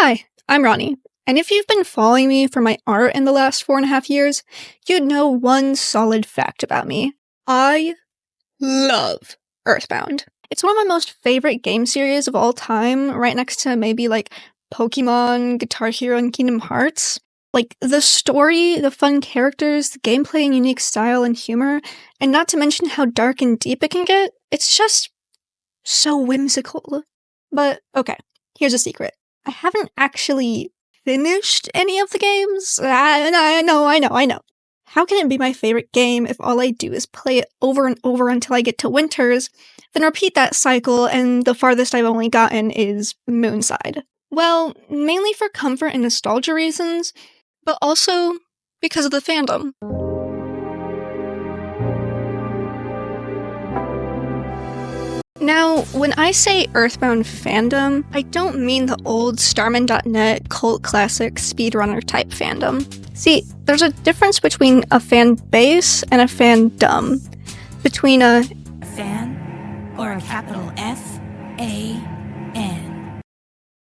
Hi, I'm Ronnie, and if you've been following me for my art in the last 4.5 years, you'd know one solid fact about me. I love Earthbound. It's one of my most favorite game series of all time, right next to maybe like Pokemon, Guitar Hero, and Kingdom Hearts. Like, the story, the fun characters, the gameplay and unique style and humor, and not to mention how dark and deep it can get, it's just so whimsical. But, okay, here's a secret. I haven't actually finished any of the games. I know. How can it be my favorite game if all I do is play it over and over until I get to Winters, then repeat that cycle, and the farthest I've only gotten is Moonside? Well, mainly for comfort and nostalgia reasons, but also because of the fandom. Now, when I say Earthbound fandom, I don't mean the old Starman.net cult classic speedrunner type fandom. See, there's a difference between a fan base and a fandom. Between a fan or a capital F-A-N.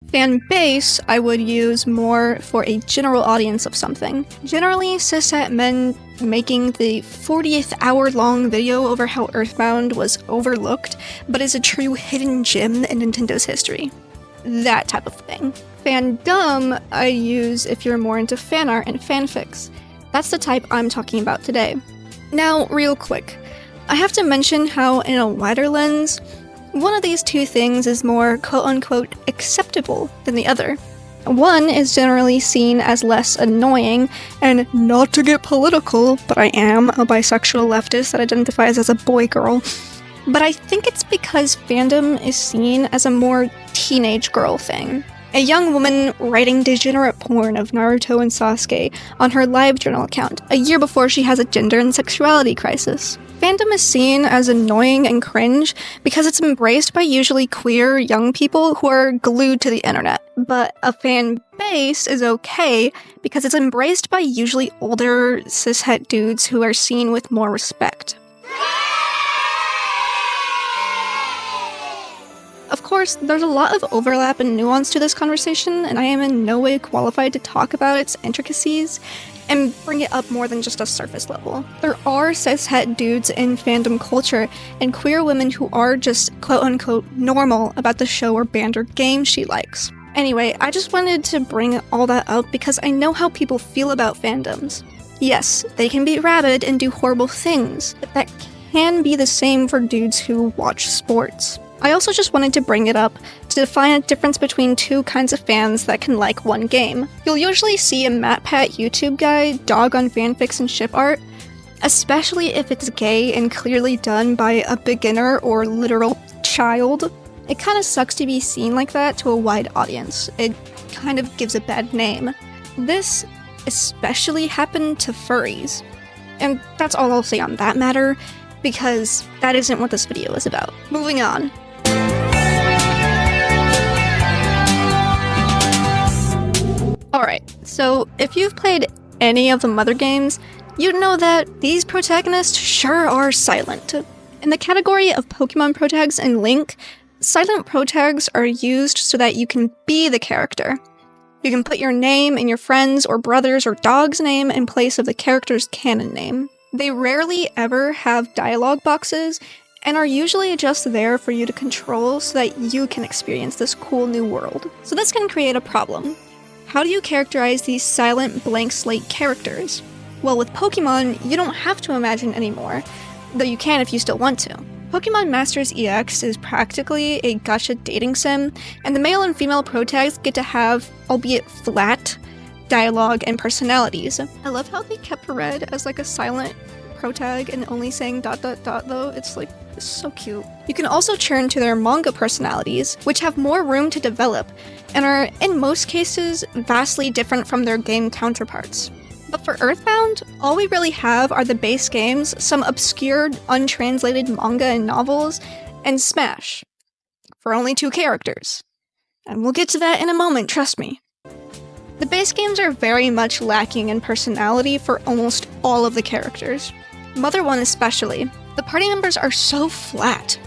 Fan base I would use more for a general audience of something. Generally, cishet men making the 40th hour-long video over how Earthbound was overlooked, but is a true hidden gem in Nintendo's history. That type of thing. Fandom I use if you're more into fan art and fanfics. That's the type I'm talking about today. Now, real quick, I have to mention how, in a wider lens, one of these two things is more quote-unquote acceptable than the other. One is generally seen as less annoying, and not to get political, but I am a bisexual leftist that identifies as a boy girl. But I think it's because fandom is seen as a more teenage girl thing. A young woman writing degenerate porn of Naruto and Sasuke on her LiveJournal account a year before she has a gender and sexuality crisis. Fandom is seen as annoying and cringe because it's embraced by usually queer young people who are glued to the internet. But a fan base is okay because it's embraced by usually older cishet dudes who are seen with more respect. Of course, there's a lot of overlap and nuance to this conversation, and I am in no way qualified to talk about its intricacies and bring it up more than just a surface level. There are cishet dudes in fandom culture and queer women who are just quote-unquote normal about the show or band or game she likes. Anyway, I just wanted to bring all that up because I know how people feel about fandoms. Yes, they can be rabid and do horrible things, but that can be the same for dudes who watch sports. I also just wanted to bring it up to define a difference between two kinds of fans that can like one game. You'll usually see a MatPat YouTube guy dog on fanfics and ship art, especially if it's gay and clearly done by a beginner or literal child. It kind of sucks to be seen like that to a wide audience. It kind of gives a bad name. This especially happened to furries. And that's all I'll say on that matter, because that isn't what this video is about. Moving on. Alright, so if you've played any of the Mother games, you'd know that these protagonists sure are silent. In the category of Pokemon protags and Link, silent protags are used so that you can be the character. You can put your name and your friend's or brother's or dog's name in place of the character's canon name. They rarely ever have dialogue boxes, and are usually just there for you to control so that you can experience this cool new world. So this can create a problem. How do you characterize these silent blank slate characters? Well, with Pokemon, you don't have to imagine anymore, though you can if you still want to. Pokemon Masters EX is practically a gacha dating sim, and the male and female protags get to have, albeit flat, dialogue and personalities. I love how they kept Red as like a silent protag and only saying ... though. It's like, it's so cute. You can also churn to their manga personalities, which have more room to develop, and are, in most cases, vastly different from their game counterparts. But for Earthbound, all we really have are the base games, some obscure, untranslated manga and novels, and Smash. For only 2 characters. And we'll get to that in a moment, trust me. The base games are very much lacking in personality for almost all of the characters. Mother 1 especially. The party members are so flat.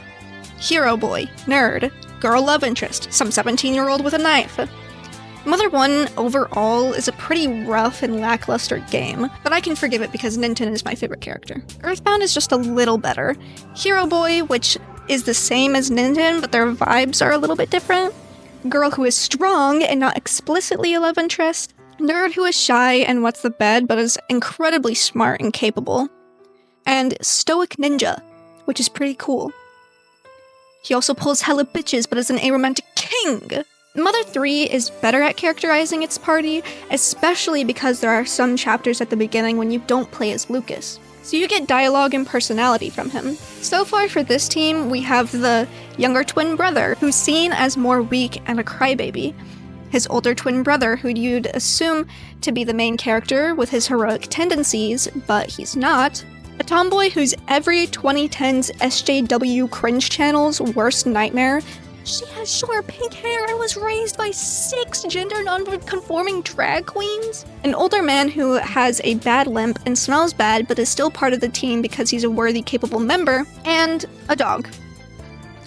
Hero boy, nerd, girl love interest, some 17-year-old with a knife. Mother 1 overall is a pretty rough and lackluster game, but I can forgive it because Nanaten is my favorite character. Earthbound is just a little better. Hero Boy, which is the same as Nanaten, but their vibes are a little bit different. Girl who is strong and not explicitly a love interest. Nerd who is shy and wets the bed but is incredibly smart and capable. And Stoic Ninja, which is pretty cool. He also pulls hella bitches but is an aromantic king! Mother 3 is better at characterizing its party, especially because there are some chapters at the beginning when you don't play as Lucas. So you get dialogue and personality from him. So far for this team, we have the younger twin brother, who's seen as more weak and a crybaby. His older twin brother, who you'd assume to be the main character with his heroic tendencies, but he's not. A tomboy who's every 2010s SJW cringe channel's worst nightmare. She has short pink hair and was raised by 6 gender non-conforming drag queens. An older man who has a bad limp and smells bad but is still part of the team because he's a worthy, capable member. And a dog,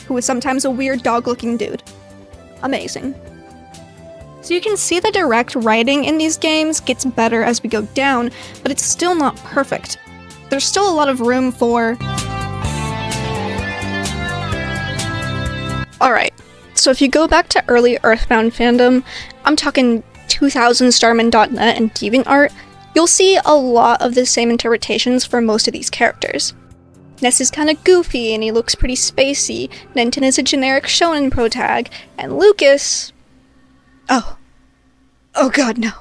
who is sometimes a weird dog-looking dude. Amazing. So you can see the direct writing in these games gets better as we go down, but it's still not perfect. There's still a lot of room for... Alright, so if you go back to early Earthbound fandom, I'm talking 2000 Starman.net and DeviantArt, you'll see a lot of the same interpretations for most of these characters. Ness is kinda goofy and he looks pretty spacey, Nanaten is a generic shonen protag, and Lucas... Oh god, no.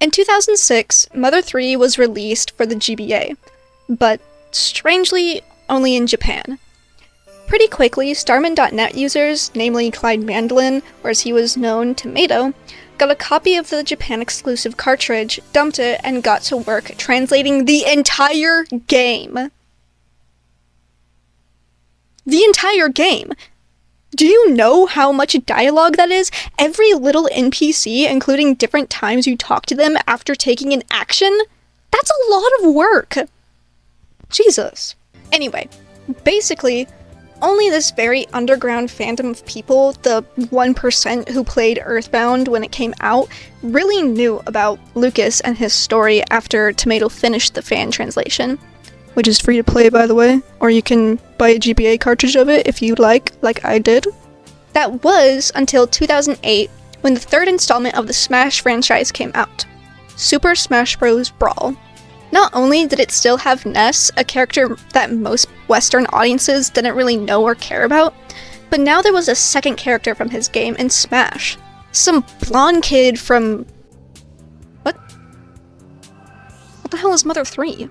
In 2006, Mother 3 was released for the GBA, but strangely, only in Japan. Pretty quickly, Starman.net users, namely Clyde Mandolin, or as he was known, Tomato, got a copy of the Japan-exclusive cartridge, dumped it, and got to work translating the entire game. The entire game! Do you know how much dialogue that is? Every little NPC, including different times you talk to them after taking an action? That's a lot of work! Jesus. Anyway, basically, only this very underground fandom of people, the 1% who played Earthbound when it came out, really knew about Lucas and his story after Tomato finished the fan translation. Which is free to play, by the way, or you can buy a GBA cartridge of it if you'd like I did. That was until 2008, when the third installment of the Smash franchise came out, Super Smash Bros. Brawl. Not only did it still have Ness, a character that most Western audiences didn't really know or care about, but now there was a second character from his game in Smash. Some blonde kid from... What? What the hell is Mother 3?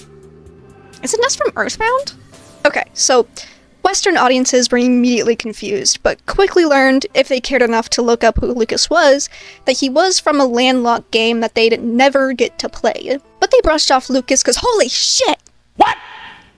Is it Ness from Earthbound? Okay, so Western audiences were immediately confused, but quickly learned, if they cared enough to look up who Lucas was, that he was from a landlocked game that they'd never get to play. But they brushed off Lucas because holy shit! What?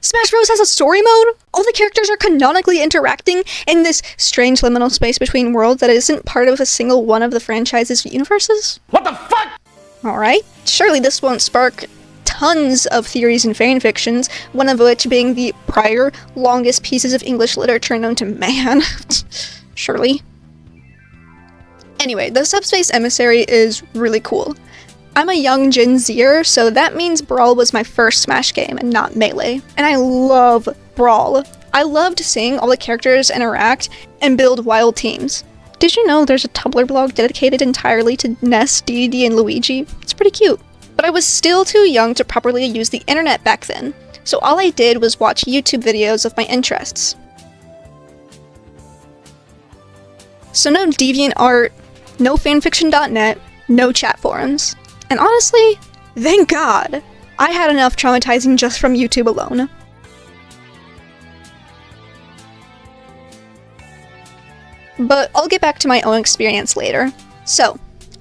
Smash Bros. Has a story mode? All the characters are canonically interacting in this strange liminal space between worlds that isn't part of a single one of the franchise's universes? What the fuck? Alright, surely this won't spark tons of theories and fanfictions, one of which being the prior longest pieces of English literature known to man. Surely. Anyway, the Subspace Emissary is really cool. I'm a young Gen Zer, so that means Brawl was my first Smash game and not Melee. And I love Brawl. I loved seeing all the characters interact and build wild teams. Did you know there's a Tumblr blog dedicated entirely to Ness, Dee and Luigi? It's pretty cute. But I was still too young to properly use the internet back then, so all I did was watch YouTube videos of my interests. So no DeviantArt, no fanfiction.net, no chat forums. And honestly, thank God, I had enough traumatizing just from YouTube alone. But I'll get back to my own experience later. So,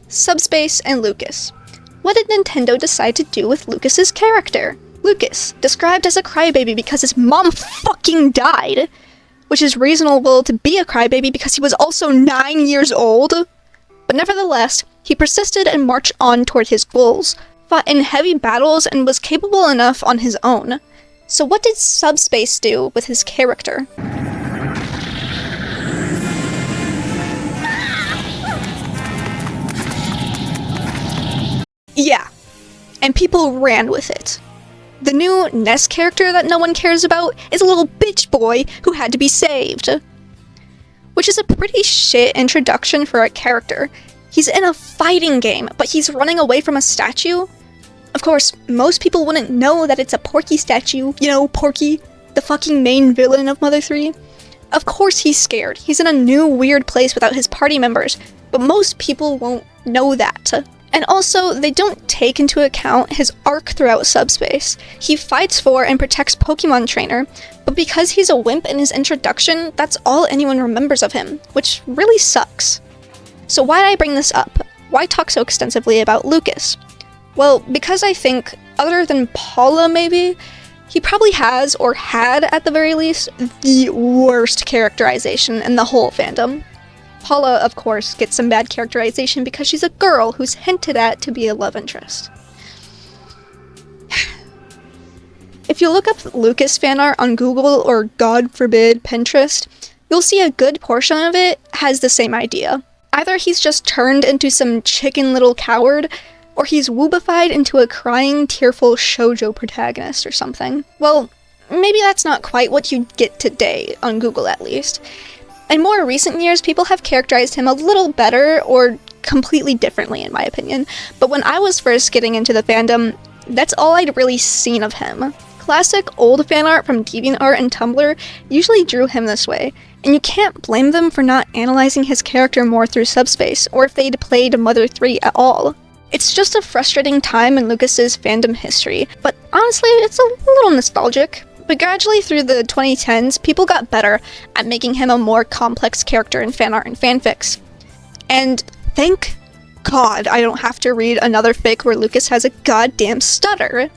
Subspace and Lucas. What did Nintendo decide to do with Lucas's character? Lucas, described as a crybaby because his mom fucking died, which is reasonable to be a crybaby because he was also 9 years old. But nevertheless, he persisted and marched on toward his goals, fought in heavy battles, and was capable enough on his own. So what did Subspace do with his character? Yeah, and people ran with it. The new Ness character that no one cares about is a little bitch boy who had to be saved. Which is a pretty shit introduction for a character. He's in a fighting game, but he's running away from a statue? Of course, most people wouldn't know that it's a Porky statue. You know, Porky, the fucking main villain of Mother 3. Of course he's scared. He's in a new weird place without his party members, but most people won't know that. And also, they don't take into account his arc throughout Subspace. He fights for and protects Pokemon Trainer, but because he's a wimp in his introduction, that's all anyone remembers of him, which really sucks. So why did I bring this up? Why talk so extensively about Lucas? Well, because I think, other than Paula maybe, he probably has, or had at the very least, the worst characterization in the whole fandom. Paula, of course, gets some bad characterization because she's a girl who's hinted at to be a love interest. If you look up Lucas fan art on Google or, God forbid, Pinterest, you'll see a good portion of it has the same idea. Either he's just turned into some chicken little coward, or he's woobified into a crying, tearful shoujo protagonist or something. Well, maybe that's not quite what you'd get today, on Google at least. In more recent years, people have characterized him a little better, or completely differently in my opinion, but when I was first getting into the fandom, that's all I'd really seen of him. Classic old fan art from DeviantArt and Tumblr usually drew him this way, and you can't blame them for not analyzing his character more through Subspace, or if they'd played Mother 3 at all. It's just a frustrating time in Lucas's fandom history, but honestly, it's a little nostalgic. But gradually through the 2010s, people got better at making him a more complex character in fan art and fanfics. And thank God I don't have to read another fic where Lucas has a goddamn stutter.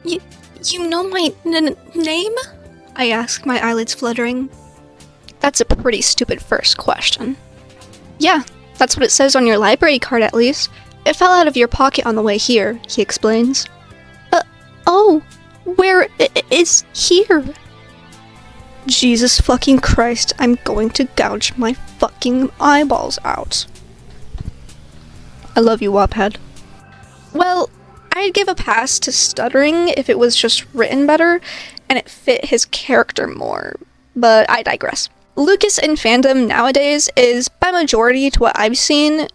You know my name? I asked, my eyelids fluttering. That's a pretty stupid first question. Yeah, that's what it says on your library card at least. It fell out of your pocket on the way here, he explains. Oh. Where is here? Jesus fucking Christ, I'm going to gouge my fucking eyeballs out. I love you, Waphead. Well, I'd give a pass to stuttering if it was just written better and it fit his character more, but I digress. Lucas in fandom nowadays is, by majority to what I've seen,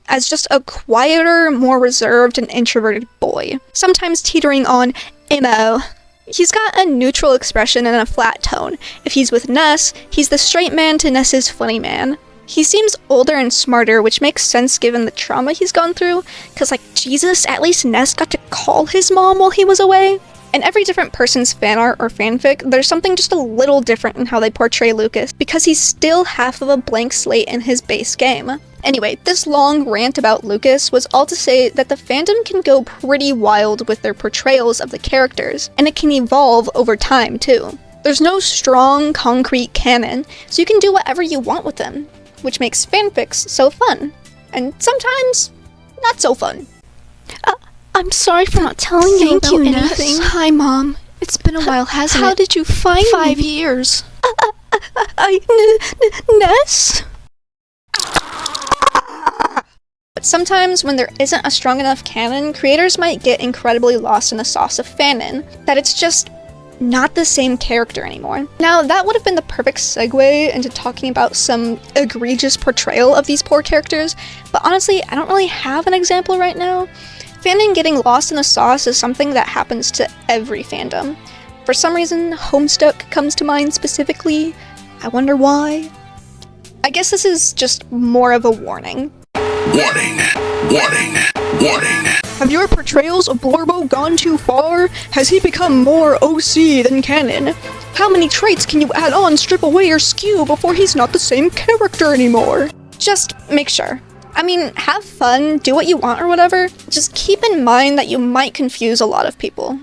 as just a quieter, more reserved and introverted boy, sometimes teetering on emo. He's got a neutral expression and a flat tone. If he's with Ness, he's the straight man to Ness's funny man. He seems older and smarter, which makes sense given the trauma he's gone through, cause like, Jesus, at least Ness got to call his mom while he was away. In every different person's fan art or fanfic, there's something just a little different in how they portray Lucas, because he's still half of a blank slate in his base game. Anyway, this long rant about Lucas was all to say that the fandom can go pretty wild with their portrayals of the characters, and it can evolve over time too. There's no strong, concrete canon, so you can do whatever you want with them, which makes fanfics so fun, and sometimes not so fun. I'm sorry for not telling you about anything. Hi, Mom. It's been a while, hasn't it? How did you find me? 5 years. Ness? But sometimes when there isn't a strong enough canon, creators might get incredibly lost in the sauce of fanon, that it's just not the same character anymore. Now, that would have been the perfect segue into talking about some egregious portrayal of these poor characters, but honestly, I don't really have an example right now. Fanon getting lost in the sauce is something that happens to every fandom. For some reason, Homestuck comes to mind specifically. I wonder why. I guess this is just more of a warning. Warning, warning, warning. Have your portrayals of Blorbo gone too far? Has he become more OC than canon? How many traits can you add on, strip away, or skew before he's not the same character anymore? Just make sure. I mean, have fun, do what you want or whatever, just keep in mind that you might confuse a lot of people.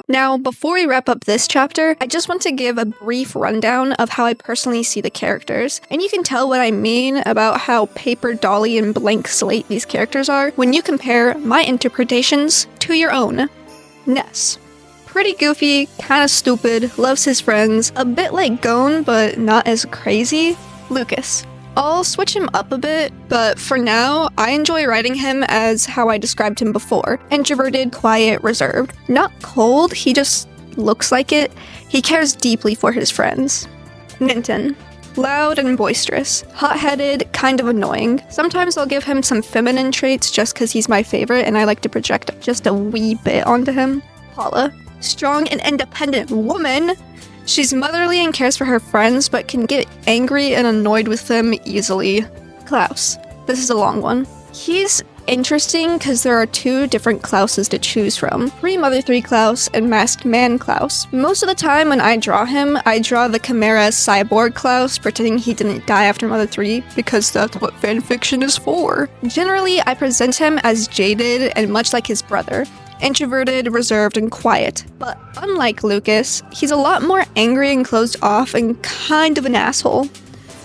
Now, before we wrap up this chapter, I just want to give a brief rundown of how I personally see the characters, and you can tell what I mean about how paper dolly and blank slate these characters are when you compare my interpretations to your own. Ness. Pretty goofy, kinda stupid, loves his friends, a bit like Gon, but not as crazy. Lucas. I'll switch him up a bit, but for now, I enjoy writing him as how I described him before. Introverted, quiet, reserved. Not cold, he just looks like it. He cares deeply for his friends. Nanaten. Loud and boisterous. Hot-headed, kind of annoying. Sometimes I'll give him some feminine traits just because he's my favorite and I like to project just a wee bit onto him. Paula. Strong and independent woman! She's motherly and cares for her friends, but can get angry and annoyed with them easily. Klaus. This is a long one. He's interesting because there are two different Klauses to choose from. Pre-Mother 3 Klaus and Masked Man Klaus. Most of the time when I draw him, I draw the Chimera Cyborg Klaus, pretending he didn't die after Mother 3, because that's what fanfiction is for. Generally, I present him as jaded and much like his brother. Introverted, reserved, and quiet. But unlike Lucas, he's a lot more angry and closed off and kind of an asshole.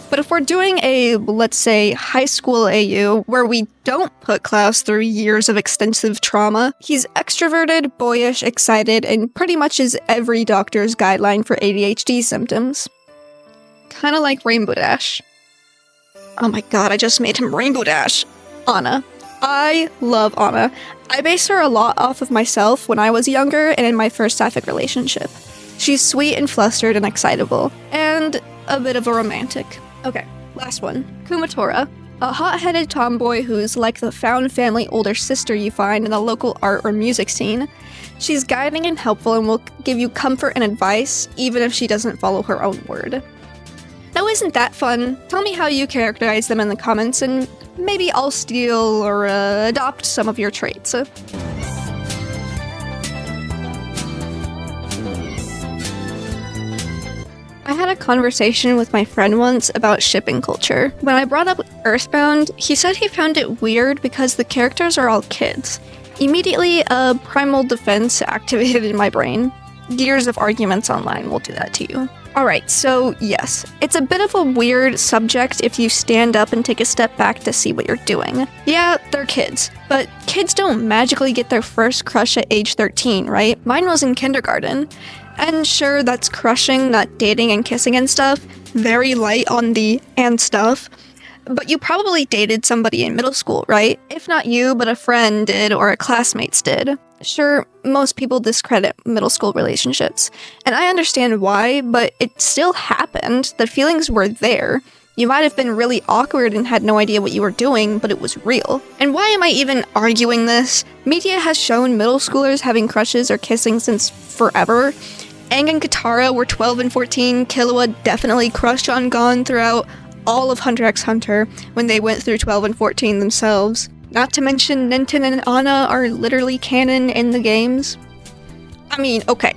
But if we're doing a, let's say, high school AU, where we don't put Klaus through years of extensive trauma, he's extroverted, boyish, excited, and pretty much is every doctor's guideline for ADHD symptoms. Kinda like Rainbow Dash. Oh my god, I just made him Rainbow Dash! Anna. I love Anna. I base her a lot off of myself when I was younger and in my first sapphic relationship. She's sweet and flustered and excitable, and a bit of a romantic. Okay, last one. Kumatora. A hot-headed tomboy who's like the found family older sister you find in the local art or music scene. She's guiding and helpful and will give you comfort and advice, even if she doesn't follow her own word. Now isn't that fun? Tell me how you characterize them in the comments, and maybe I'll steal or adopt some of your traits. I had a conversation with my friend once about shipping culture. When I brought up Earthbound, he said he found it weird because the characters are all kids. Immediately, a primal defense activated in my brain. Years of arguments online will do that to you. Alright, so yes, it's a bit of a weird subject if you stand up and take a step back to see what you're doing. Yeah, they're kids, but kids don't magically get their first crush at age 13, right? Mine was in kindergarten. And sure, that's crushing, not dating and kissing and stuff. Very light on the and stuff. But you probably dated somebody in middle school, right? If not you, but a friend did or a classmates did. Sure, most people discredit middle school relationships. And I understand why, but it still happened. The feelings were there. You might have been really awkward and had no idea what you were doing, but it was real. And why am I even arguing this? Media has shown middle schoolers having crushes or kissing since forever. Aang and Katara were 12 and 14, Killua definitely crushed on Gon throughout all of Hunter x Hunter when they went through 12 and 14 themselves. Not to mention Nanaten and Anna are literally canon in the games. I mean, okay.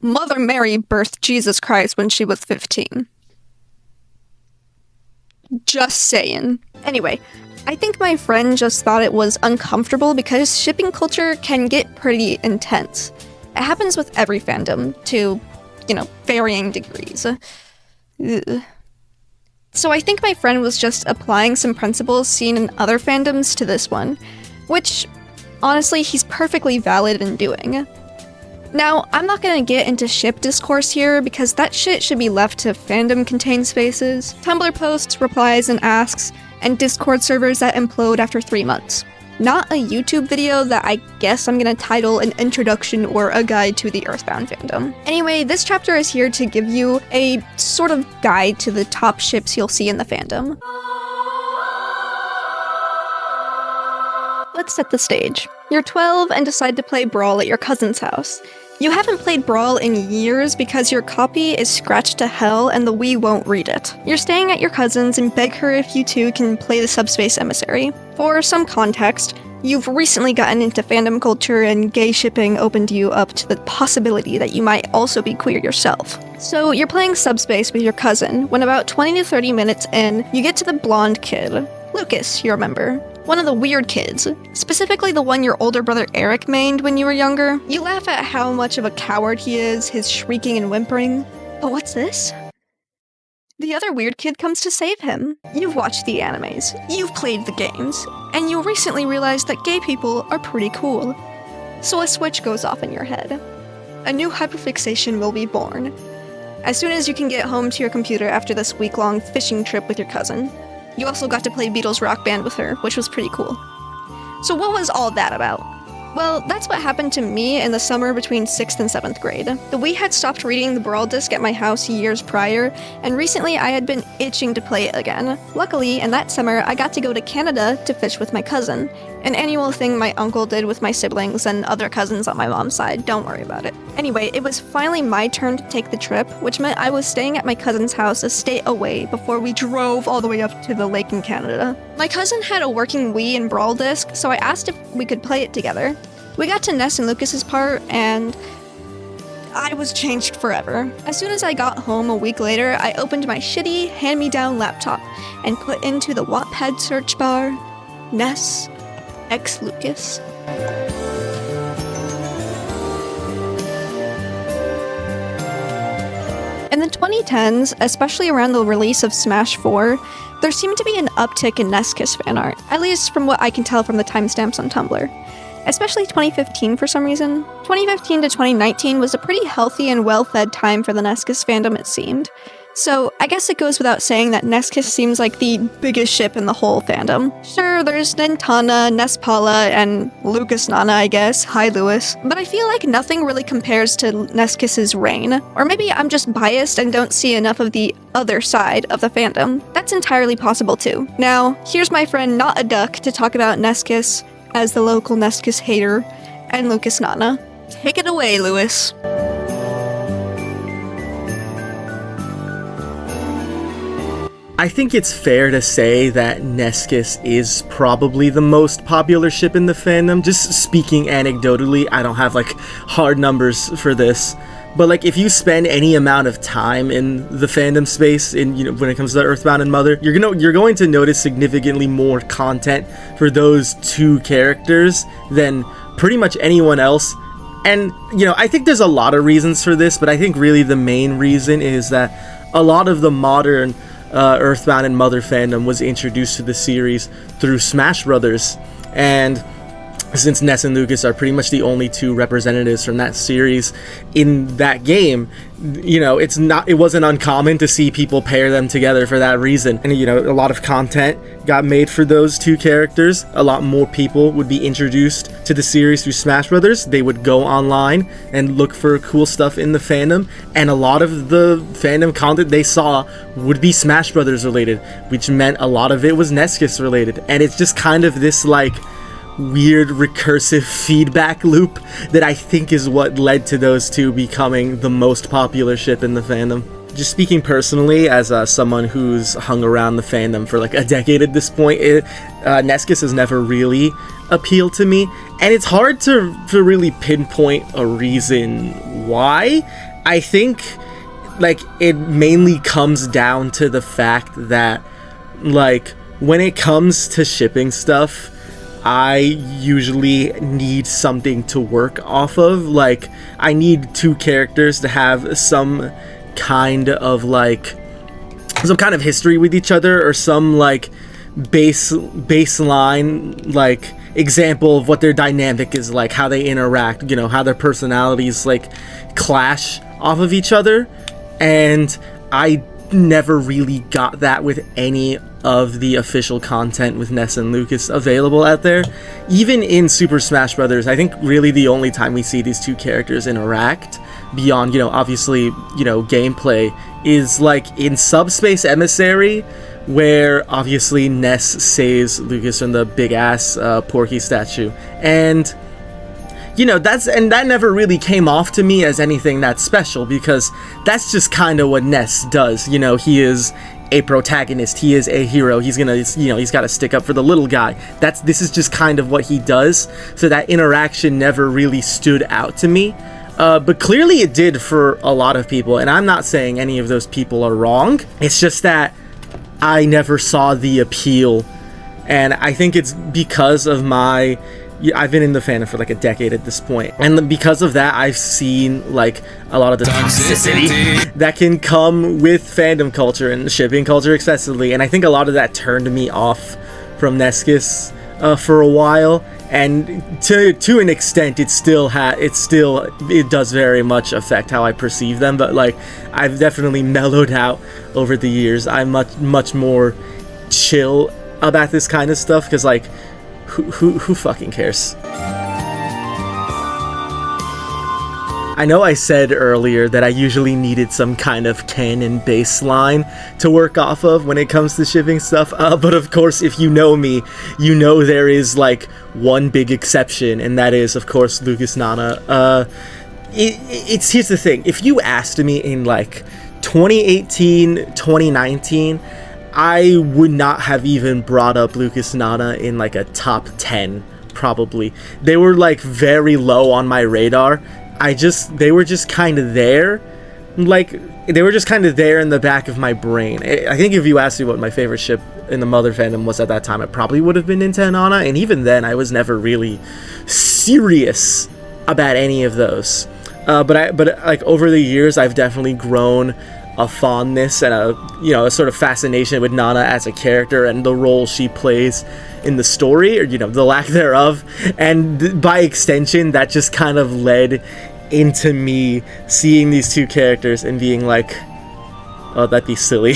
Mother Mary birthed Jesus Christ when she was 15. Just saying. Anyway, I think my friend just thought it was uncomfortable because shipping culture can get pretty intense. It happens with every fandom, to, varying degrees. Ugh. So I think my friend was just applying some principles seen in other fandoms to this one, which, honestly, he's perfectly valid in doing. Now, I'm not gonna get into ship discourse here because that shit should be left to fandom-contained spaces, Tumblr posts, replies and asks, and Discord servers that implode after 3 months. Not a YouTube video that I guess I'm gonna title an introduction or a guide to the Earthbound fandom. Anyway, this chapter is here to give you a sort of guide to the top ships you'll see in the fandom. Let's set the stage. You're 12 and decide to play Brawl at your cousin's house. You haven't played Brawl in years because your copy is scratched to hell and the Wii won't read it. You're staying at your cousin's and beg her if you two can play the Subspace Emissary. For some context, you've recently gotten into fandom culture and gay shipping opened you up to the possibility that you might also be queer yourself. So you're playing Subspace with your cousin when about 20 to 30 minutes in, you get to the blonde kid. Lucas, you remember. One of the weird kids, specifically the one your older brother Eric mained when you were younger. You laugh at how much of a coward he is, his shrieking and whimpering. But what's this? The other weird kid comes to save him. You've watched the animes, you've played the games, and you recently realized that gay people are pretty cool. So a switch goes off in your head. A new hyperfixation will be born. As soon as you can get home to your computer after this week-long fishing trip with your cousin. You also got to play Beatles Rock Band with her, which was pretty cool. So what was all that about? Well, that's what happened to me in the summer between 6th and 7th grade. The Wii had stopped reading the Brawl disc at my house years prior, and recently I had been itching to play it again. Luckily, in that summer, I got to go to Canada to fish with my cousin, an annual thing my uncle did with my siblings and other cousins on my mom's side, don't worry about it. Anyway, it was finally my turn to take the trip, which meant I was staying at my cousin's house a state away before we drove all the way up to the lake in Canada. My cousin had a working Wii and Brawl disc, so I asked if we could play it together. We got to Ness and Lucas's part, and I was changed forever. As soon as I got home a week later, I opened my shitty hand-me-down laptop and put into the Wattpad search bar, Ness x Lucas. In the 2010s, especially around the release of Smash 4, there seemed to be an uptick in Neskis fan art, at least from what I can tell from the timestamps on Tumblr. Especially 2015 for some reason. 2015 to 2019 was a pretty healthy and well-fed time for the Neskis fandom, it seemed. So I guess it goes without saying that Neskis seems like the biggest ship in the whole fandom. Sure, there's Nintana, Nespala, and Lucas Nana, I guess. Hi, Lewis. But I feel like nothing really compares to Neskis' reign. Or maybe I'm just biased and don't see enough of the other side of the fandom. That's entirely possible too. Now, here's my friend Not a Duck to talk about Neskis as the local Neskis hater, and Lucas Nana. Take it away, Lewis. I think it's fair to say that Neskis is probably the most popular ship in the fandom. Just speaking anecdotally, I don't have like hard numbers for this. But like, if you spend any amount of time in the fandom space, in when it comes to Earthbound and Mother, you're going to notice significantly more content for those two characters than pretty much anyone else. And I think there's a lot of reasons for this, but I think really the main reason is that a lot of the modern Earthbound and Mother fandom was introduced to the series through Smash Brothers, and since Ness and Lucas are pretty much the only two representatives from that series in that game, it wasn't uncommon to see people pair them together for that reason. And a lot of content got made for those two characters. A lot more people would be introduced to the series through Smash Brothers. They would go online and look for cool stuff in the fandom, and a lot of the fandom content they saw would be Smash Brothers related, which meant a lot of it was Neskis related. And it's just kind of this like weird recursive feedback loop that I think is what led to those two becoming the most popular ship in the fandom. Just speaking personally, as someone who's hung around the fandom for like a decade at this point, Neskis has never really appealed to me, and it's hard to really pinpoint a reason why. I think like it mainly comes down to the fact that like when it comes to shipping stuff, I usually need something to work off of. Like, I need two characters to have some kind of history with each other, or some like baseline like example of what their dynamic is like, how they interact, how their personalities like clash off of each other. And I never really got that with any of the official content with Ness and Lucas available out there. Even in Super Smash Brothers, I think really the only time we see these two characters interact beyond, obviously, gameplay is like in Subspace Emissary, where obviously Ness saves Lucas from the big ass Porky statue. And that never really came off to me as anything that special, because that's just kind of what Ness does. He is a protagonist, he is a hero, he's gonna, he's got to stick up for the little guy. This is just kind of what he does, so that interaction never really stood out to me. But clearly it did for a lot of people, and I'm not saying any of those people are wrong. It's just that I never saw the appeal, and I think it's because of I've been in the fandom for like a decade at this point, and because of that, I've seen like a lot of the toxicity that can come with fandom culture and shipping culture excessively, and I think a lot of that turned me off from Neskis for a while. And to an extent, it does very much affect how I perceive them. But like, I've definitely mellowed out over the years. I'm much more chill about this kind of stuff, because like who fucking cares? I know I said earlier that I usually needed some kind of canon baseline to work off of when it comes to shipping stuff, but of course, if you know me, you know there is like one big exception, and that is, of course, Lucas Nana. Here's the thing: if you asked me in like 2018, 2019, I would not have even brought up Lucas Nana in like a top 10, probably. They were like very low on my radar. They were just kind of there, like, they were just kind of there in the back of my brain. I think if you asked me what my favorite ship in the Mother fandom was at that time, it probably would have been Ninta and Nana, and even then, I was never really serious about any of those. But like, over the years, I've definitely grown a fondness and a sort of fascination with Nana as a character and the role she plays in the story, or the lack thereof, and by extension, that just kind of led into me seeing these two characters and being like, oh, that'd be silly.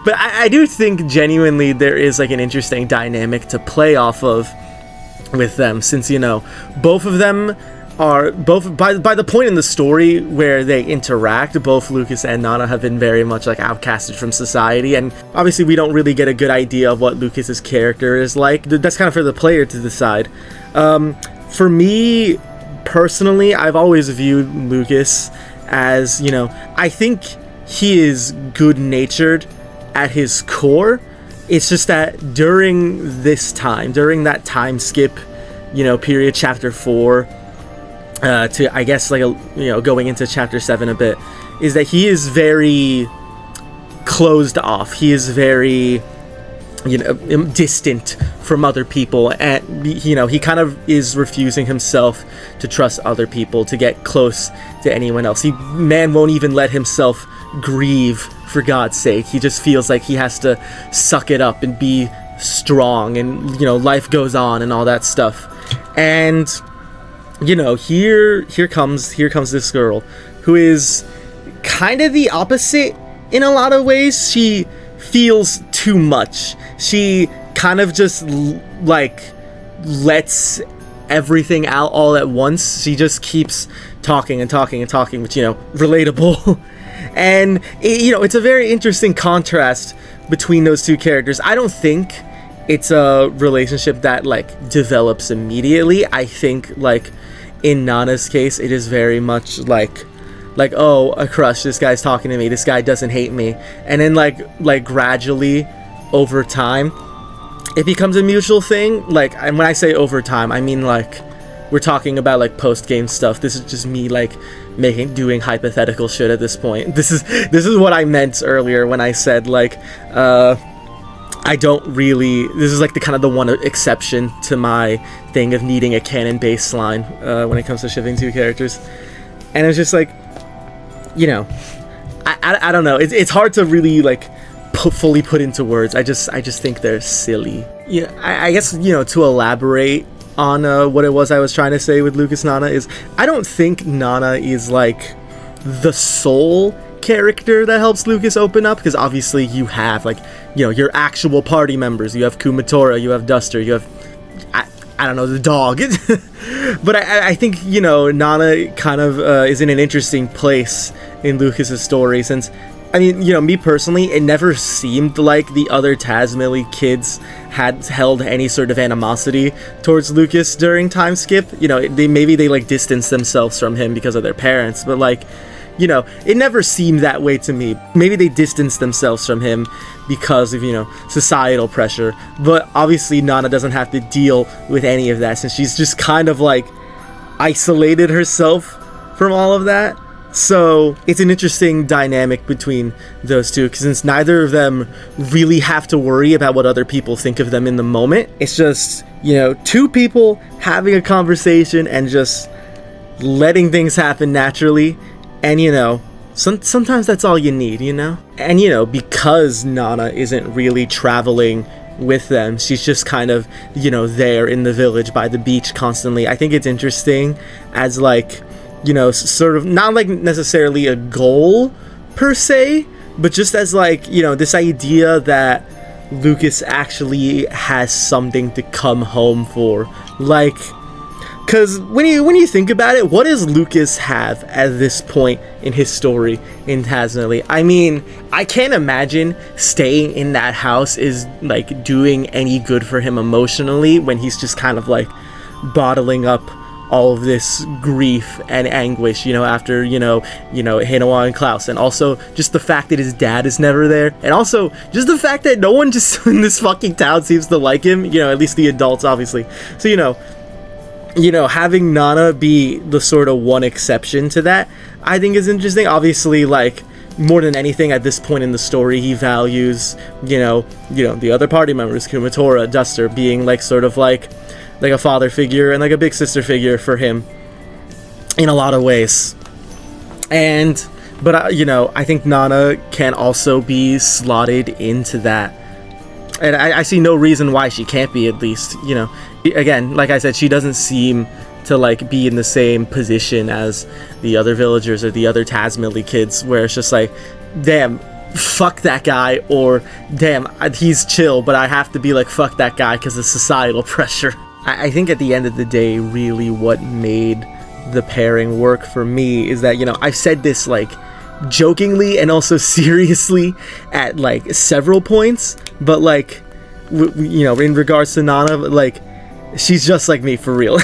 But I do think genuinely there is like an interesting dynamic to play off of with them, since both of them are by the point in the story where they interact, both Lucas and Nana have been very much like outcasted from society, and obviously we don't really get a good idea of what Lucas's character is like. That's kind of for the player to decide. For me personally, I've always viewed Lucas as, I think he is good-natured at his core. It's just that during that time skip, period, chapter 4 to, I guess, like, going into chapter 7 a bit, is that he is very closed off. He is very, distant from other people, and, he kind of is refusing himself to trust other people, to get close to anyone else. Man won't even let himself grieve, for God's sake. He just feels like he has to suck it up and be strong, and, life goes on and all that stuff. And here comes this girl who is kind of the opposite in a lot of ways. She feels too much. She kind of just like lets everything out all at once. She just keeps talking and talking and talking, which, relatable. And it's a very interesting contrast between those two characters. I don't think it's a relationship that like develops immediately. I think like in Nana's case, it is very much like, oh, a crush, this guy's talking to me, this guy doesn't hate me. And then like gradually over time, it becomes a mutual thing. Like, and when I say over time, I mean like we're talking about like post-game stuff. This is just me like doing hypothetical shit at this point. This is what I meant earlier when I said like I don't really, this is like the one exception to my thing of needing a canon baseline when it comes to shipping two characters. And it's just like, I don't know, it's hard to really like fully put into words. I just think they're silly. I guess, to elaborate on what it was I was trying to say with Lucas Nana is, I don't think Nana is like the sole character that helps Lucas open up, because obviously you have like, your actual party members. You have Kumatora, you have Duster, you have I don't know, the dog. But I think, Nana kind of is in an interesting place in Lucas's story, since, I mean, me personally, it never seemed like the other Tazmily kids had held any sort of animosity towards Lucas during time skip. They like distanced themselves from him because of their parents, but like, it never seemed that way to me. Maybe they distanced themselves from him because of, societal pressure. But obviously Nana doesn't have to deal with any of that, since she's just kind of like isolated herself from all of that. So it's an interesting dynamic between those two, because since neither of them really have to worry about what other people think of them in the moment. It's just, two people having a conversation and just letting things happen naturally. And, sometimes that's all you need, And, because Nana isn't really traveling with them, she's just kind of, there in the village by the beach constantly. I think it's interesting as, like, sort of, not like necessarily a goal per se, but just as, like, this idea that Lucas actually has something to come home for. Like, because when you think about it, what does Lucas have at this point in his story in Tasmily? I mean, I can't imagine staying in that house is like doing any good for him emotionally when he's just kind of like bottling up all of this grief and anguish, after, Hanawa and Klaus. And also just the fact that his dad is never there. And also just the fact that no one just in this fucking town seems to like him, at least the adults, obviously. So, having Nana be the sort of one exception to that, I think is interesting. Obviously, like, more than anything at this point in the story, he values, the other party members, Kumatora, Duster, being like sort of like a father figure and like a big sister figure for him in a lot of ways. But I think Nana can also be slotted into that. And I see no reason why she can't be, at least, Again, like I said, she doesn't seem to like be in the same position as the other villagers or the other Tasmily kids, where it's just like, damn, fuck that guy, or damn, he's chill, but I have to be like, fuck that guy because of societal pressure. I think at the end of the day, really what made the pairing work for me is that, I've said this like jokingly and also seriously at like several points, but like, in regards to Nana, like, she's just like me for real.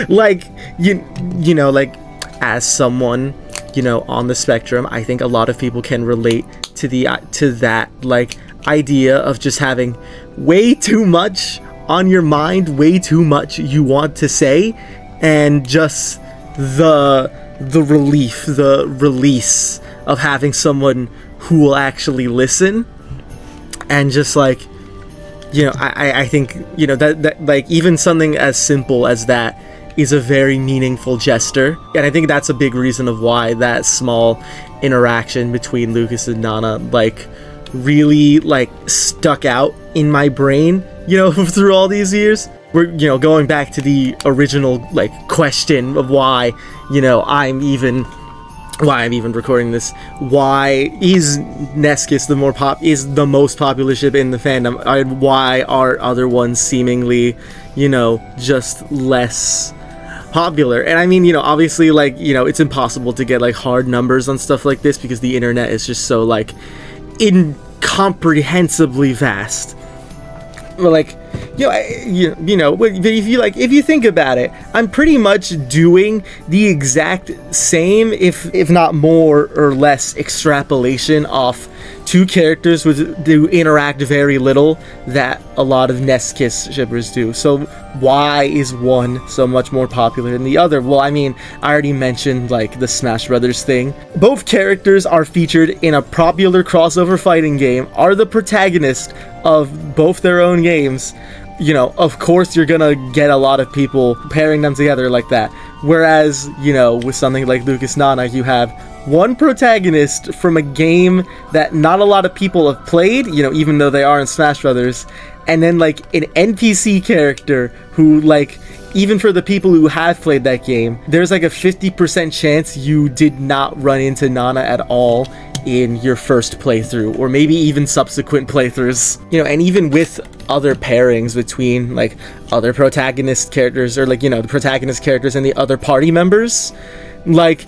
Like, like, as someone, on the spectrum, I think a lot of people can relate to that like idea of just having way too much on your mind, way too much you want to say, and just the relief, the release of having someone who will actually listen. And just like, I think, that like even something as simple as that is a very meaningful gesture. And I think that's a big reason of why that small interaction between Lucas and Nana like really like stuck out in my brain, through all these years. We're, going back to the original like question of why, I'm even recording this. Why is Neskis is the most popular ship in the fandom? And why are other ones seemingly, just less popular? And I mean, obviously, like, it's impossible to get like hard numbers on stuff like this because the internet is just so like incomprehensibly vast. But like, if you think about it, I'm pretty much doing the exact same, if not more or less, extrapolation off two characters who interact very little that a lot of Neskis shippers do. So why is one so much more popular than the other? Well, I mean, I already mentioned like the Smash Brothers thing. Both characters are featured in a popular crossover fighting game, are the protagonist of both their own games. Of course you're gonna get a lot of people pairing them together like that. Whereas, with something like Lucas Nana, you have one protagonist from a game that not a lot of people have played, even though they are in Smash Brothers, and then like an NPC character who, like, even for the people who have played that game, there's like a 50% chance you did not run into Nana at all in your first playthrough, or maybe even subsequent playthroughs. And even with other pairings between like other protagonist characters, or like, the protagonist characters and the other party members, like,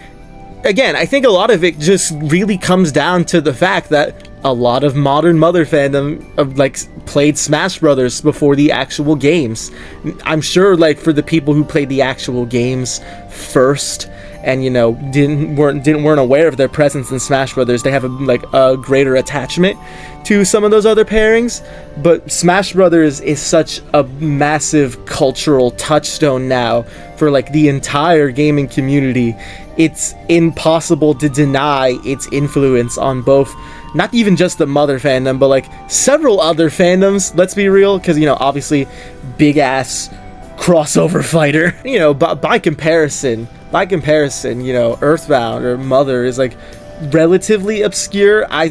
again, I think a lot of it just really comes down to the fact that a lot of modern Mother fandom like played Smash Brothers before the actual games. I'm sure like for the people who played the actual games first and weren't aware of their presence in Smash Brothers, they have a greater attachment to some of those other pairings. But Smash Brothers is such a massive cultural touchstone now for like the entire gaming community. It's impossible to deny its influence on both, not even just the Mother fandom, but like several other fandoms, let's be real, because obviously big ass crossover fighter. By comparison, Earthbound or Mother is like relatively obscure. I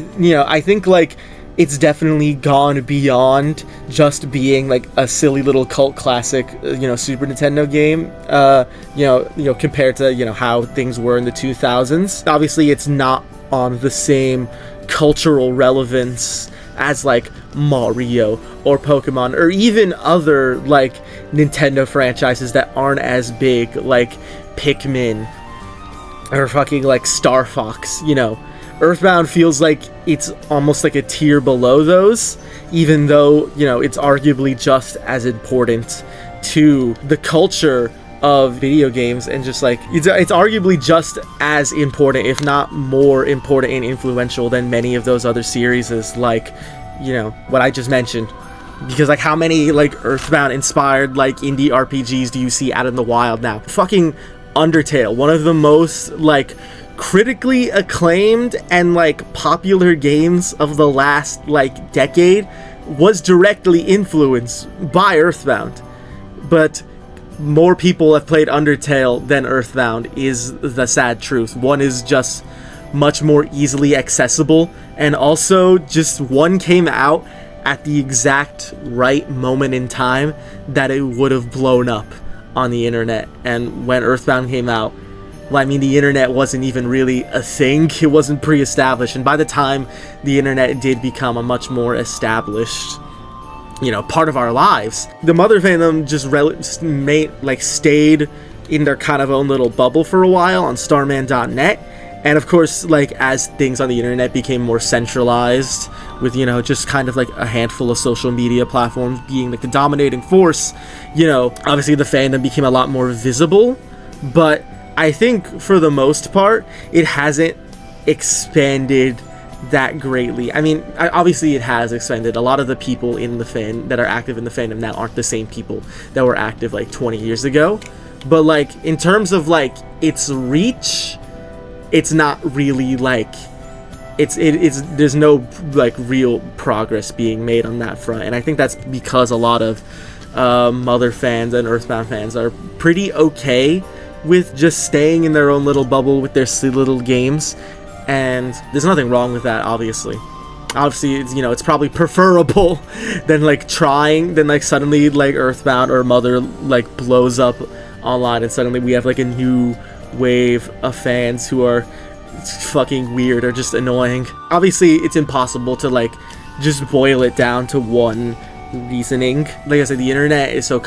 think like it's definitely gone beyond just being like a silly little cult classic, Super Nintendo game, compared to, how things were in the 2000s. Obviously, it's not on the same cultural relevance as like Mario or Pokemon, or even other like Nintendo franchises that aren't as big, like Pikmin or fucking like Star Fox, you know. Earthbound feels like it's almost like a tier below those, even though, you know, it's arguably just as important to the culture of video games, and just like it's arguably just as important, if not more important and influential than many of those other series, like, you know, what I just mentioned. Because like, how many like Earthbound inspired like indie RPGs do you see out in the wild now? Fucking Undertale, one of the most like critically acclaimed and like popular games of the last like decade, was directly influenced by Earthbound. But more people have played Undertale than Earthbound is the sad truth. One is just much more easily accessible, and also just one came out at the exact right moment in time that it would have blown up on the internet. And when Earthbound came out, well, I mean, the internet wasn't even really a thing. It wasn't pre-established, and by the time the internet did become a much more established, you know, part of our lives, the Mother fandom just stayed in their kind of own little bubble for a while on starman.net. And of course, like, as things on the internet became more centralized, with, you know, just kind of like a handful of social media platforms being like the dominating force, you know, obviously the fandom became a lot more visible. But I think for the most part, it hasn't expanded that greatly. I mean, obviously it has expanded. A lot of the people in the that are active in the fandom now aren't the same people that were active like 20 years ago. But like, in terms of like its reach, it's not really like it's there's no like real progress being made on that front. And I think that's because a lot of Mother fans and Earthbound fans are pretty okay with just staying in their own little bubble with their silly little games. And there's nothing wrong with that, obviously. It's, you know, it's probably preferable than like suddenly like Earthbound or Mother like blows up online, and suddenly we have like a new wave of fans who are fucking weird or just annoying. Obviously, it's impossible to like just boil it down to one reasoning. Like I said, the internet is so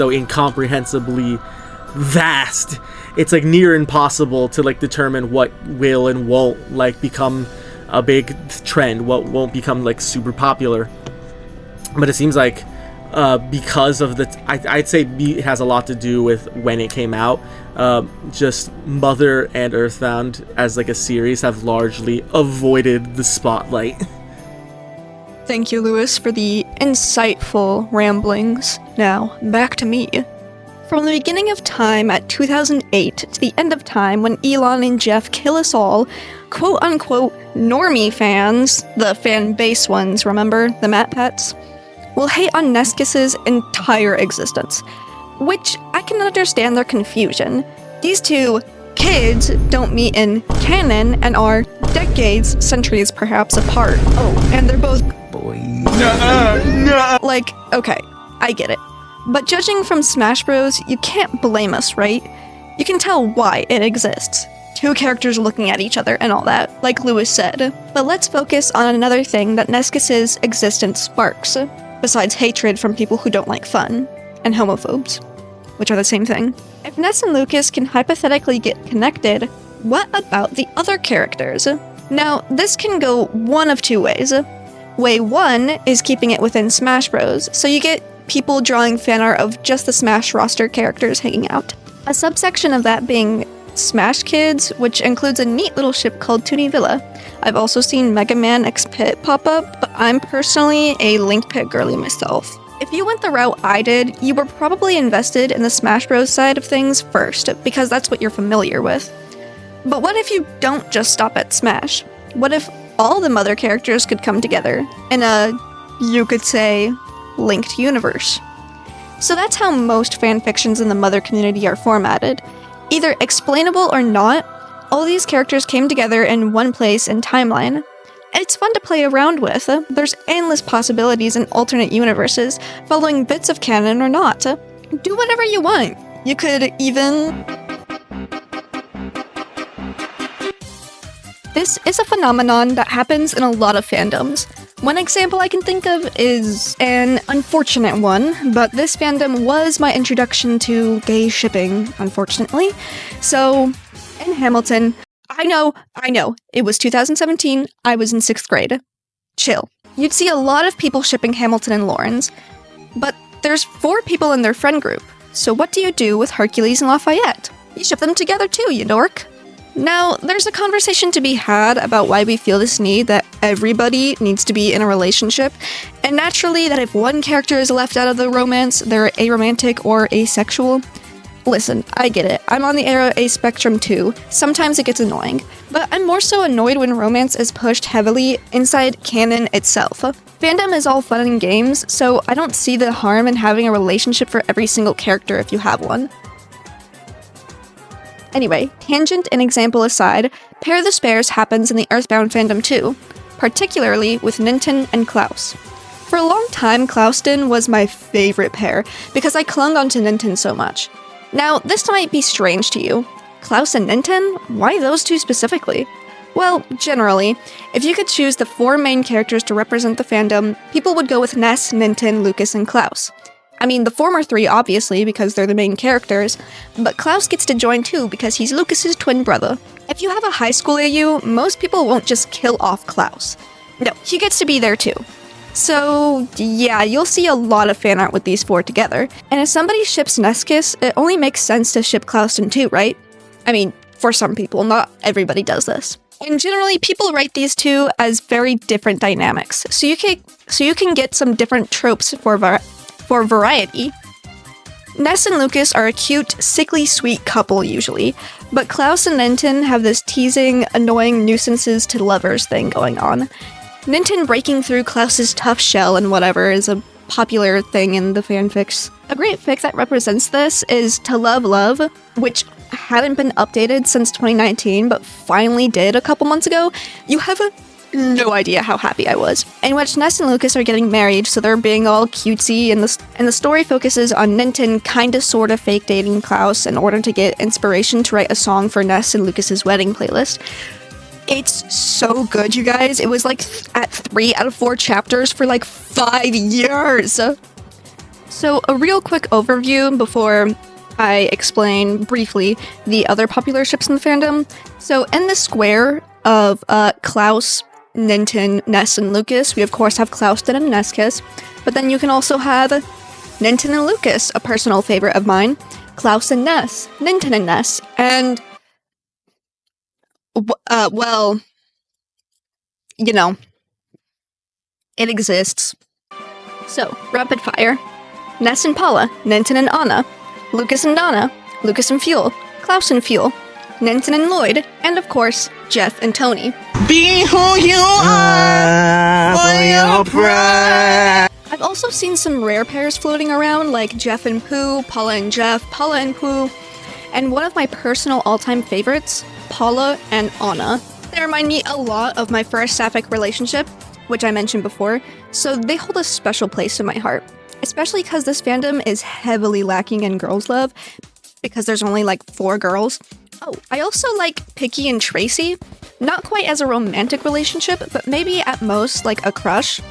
incomprehensibly vast. It's like near impossible to like determine what will and won't like become a big trend, what won't become like super popular. But it seems like because of I'd say it has a lot to do with when it came out. Just Mother and Earthbound as like a series have largely avoided the spotlight. Thank you, Lewis, for the insightful ramblings. Now, back to me. From the beginning of time at 2008 to the end of time when Elon and Jeff kill us all, quote-unquote normie fans, the fan base ones, remember? The Mat Pets? Will hate on Neskis's entire existence. Which, I can understand their confusion. These two kids don't meet in canon and are decades, centuries perhaps apart. Oh, and they're both boys. Like, okay, I get it. But judging from Smash Bros, you can't blame us, right? You can tell why it exists. Two characters looking at each other and all that, like Lewis said. But let's focus on another thing that Neskis's existence sparks, besides hatred from people who don't like fun, and homophobes, which are the same thing. If Ness and Lucas can hypothetically get connected, what about the other characters? Now, this can go one of two ways. Way one is keeping it within Smash Bros, so you get people drawing fan art of just the Smash roster characters hanging out. A subsection of that being Smash Kids, which includes a neat little ship called Toonie Villa. I've also seen Mega Man X Pit pop up, but I'm personally a Link Pit girly myself. If you went the route I did, you were probably invested in the Smash Bros side of things first, because that's what you're familiar with. But what if you don't just stop at Smash? What if all the Mother characters could come together in a, you could say, linked universe? So that's how most fanfictions in the Mother community are formatted. Either explainable or not, all these characters came together in one place and timeline. It's fun to play around with. There's endless possibilities in alternate universes, following bits of canon or not. Do whatever you want. You could even... This is a phenomenon that happens in a lot of fandoms. One example I can think of is an unfortunate one, but this fandom was my introduction to gay shipping, unfortunately. So, in Hamilton, I know, it was 2017, I was in 6th grade. Chill. You'd see a lot of people shipping Hamilton and Lawrence, but there's 4 people in their friend group, so what do you do with Hercules and Lafayette? You ship them together too, you dork. Now, there's a conversation to be had about why we feel this need that everybody needs to be in a relationship, and naturally that if one character is left out of the romance, they're aromantic or asexual. Listen, I get it. I'm on the A spectrum too. Sometimes it gets annoying, but I'm more so annoyed when romance is pushed heavily inside canon itself. Fandom is all fun and games, so I don't see the harm in having a relationship for every single character if you have one. Anyway, tangent and example aside, Pair the Spares happens in the Earthbound fandom too, particularly with Nanaten and Klaus. For a long time, Klauston was my favorite pair, because I clung onto Nanaten so much. Now, this might be strange to you. Klaus and Nanaten? Why those two specifically? Well, generally, if you could choose the 4 main characters to represent the fandom, people would go with Ness, Nanaten, Lucas, and Klaus. I mean, the former 3 obviously, because they're the main characters, but Klaus gets to join too because he's Lucas's twin brother. If you have a high school AU, most people won't just kill off Klaus. No, he gets to be there too. So, yeah, you'll see a lot of fan art with these 4 together. And if somebody ships Neskis, it only makes sense to ship Klauston too, right? I mean, for some people, not everybody does this. And generally, people write these 2 as very different dynamics, so you can get some different tropes for variety. Ness and Lucas are a cute, sickly sweet couple usually, but Klaus and Nanaten have this teasing, annoying nuisances to lovers thing going on. Nanaten breaking through Klaus's tough shell and whatever is a popular thing in the fanfics. A great fic that represents this is To Love Love, which hadn't been updated since 2019, but finally did a couple months ago. You have no idea how happy I was. In which Ness and Lucas are getting married, so they're being all cutesy, and the story focuses on Nanaten kinda sorta fake dating Klaus in order to get inspiration to write a song for Ness and Lucas's wedding playlist. It's so good, you guys. It was like at 3 out of 4 chapters for like 5 years. So a real quick overview before I explain briefly the other popular ships in the fandom. So in the square of Klaus, Nanaten, Ness, and Lucas, we of course have Klauston and Neskis, but then you can also have Nanaten and Lucas, a personal favorite of mine, Klaus and Ness, Nanaten and Ness, and well, you know, it exists. So, rapid fire. Ness and Paula, Nanaten and Anna, Lucas and Donna, Lucas and Fuel, Klaus and Fuel, Nanaten and Lloyd, and of course, Jeff and Tony. Be who you are for your pride. I've also seen some rare pairs floating around, like Jeff and Pooh, Paula and Jeff, Paula and Pooh, and one of my personal all-time favorites, Paula and Anna. They remind me a lot of my first sapphic relationship, which I mentioned before, so they hold a special place in my heart. Especially because this fandom is heavily lacking in girls' love, because there's only like 4 girls. Oh, I also like Picky and Tracy. Not quite as a romantic relationship, but maybe at most like a crush.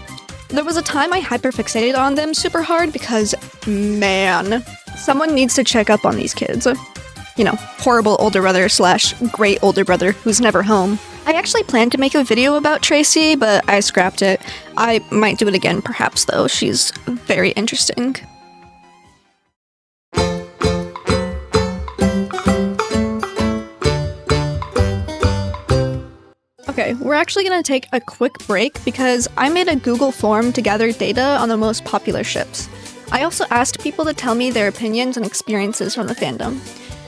There was a time I hyperfixated on them super hard because, man, someone needs to check up on these kids. You know, horrible older brother / great older brother who's never home. I actually planned to make a video about Tracy, but I scrapped it. I might do it again perhaps though, she's very interesting. Okay, we're actually gonna take a quick break because I made a Google form to gather data on the most popular ships. I also asked people to tell me their opinions and experiences from the fandom.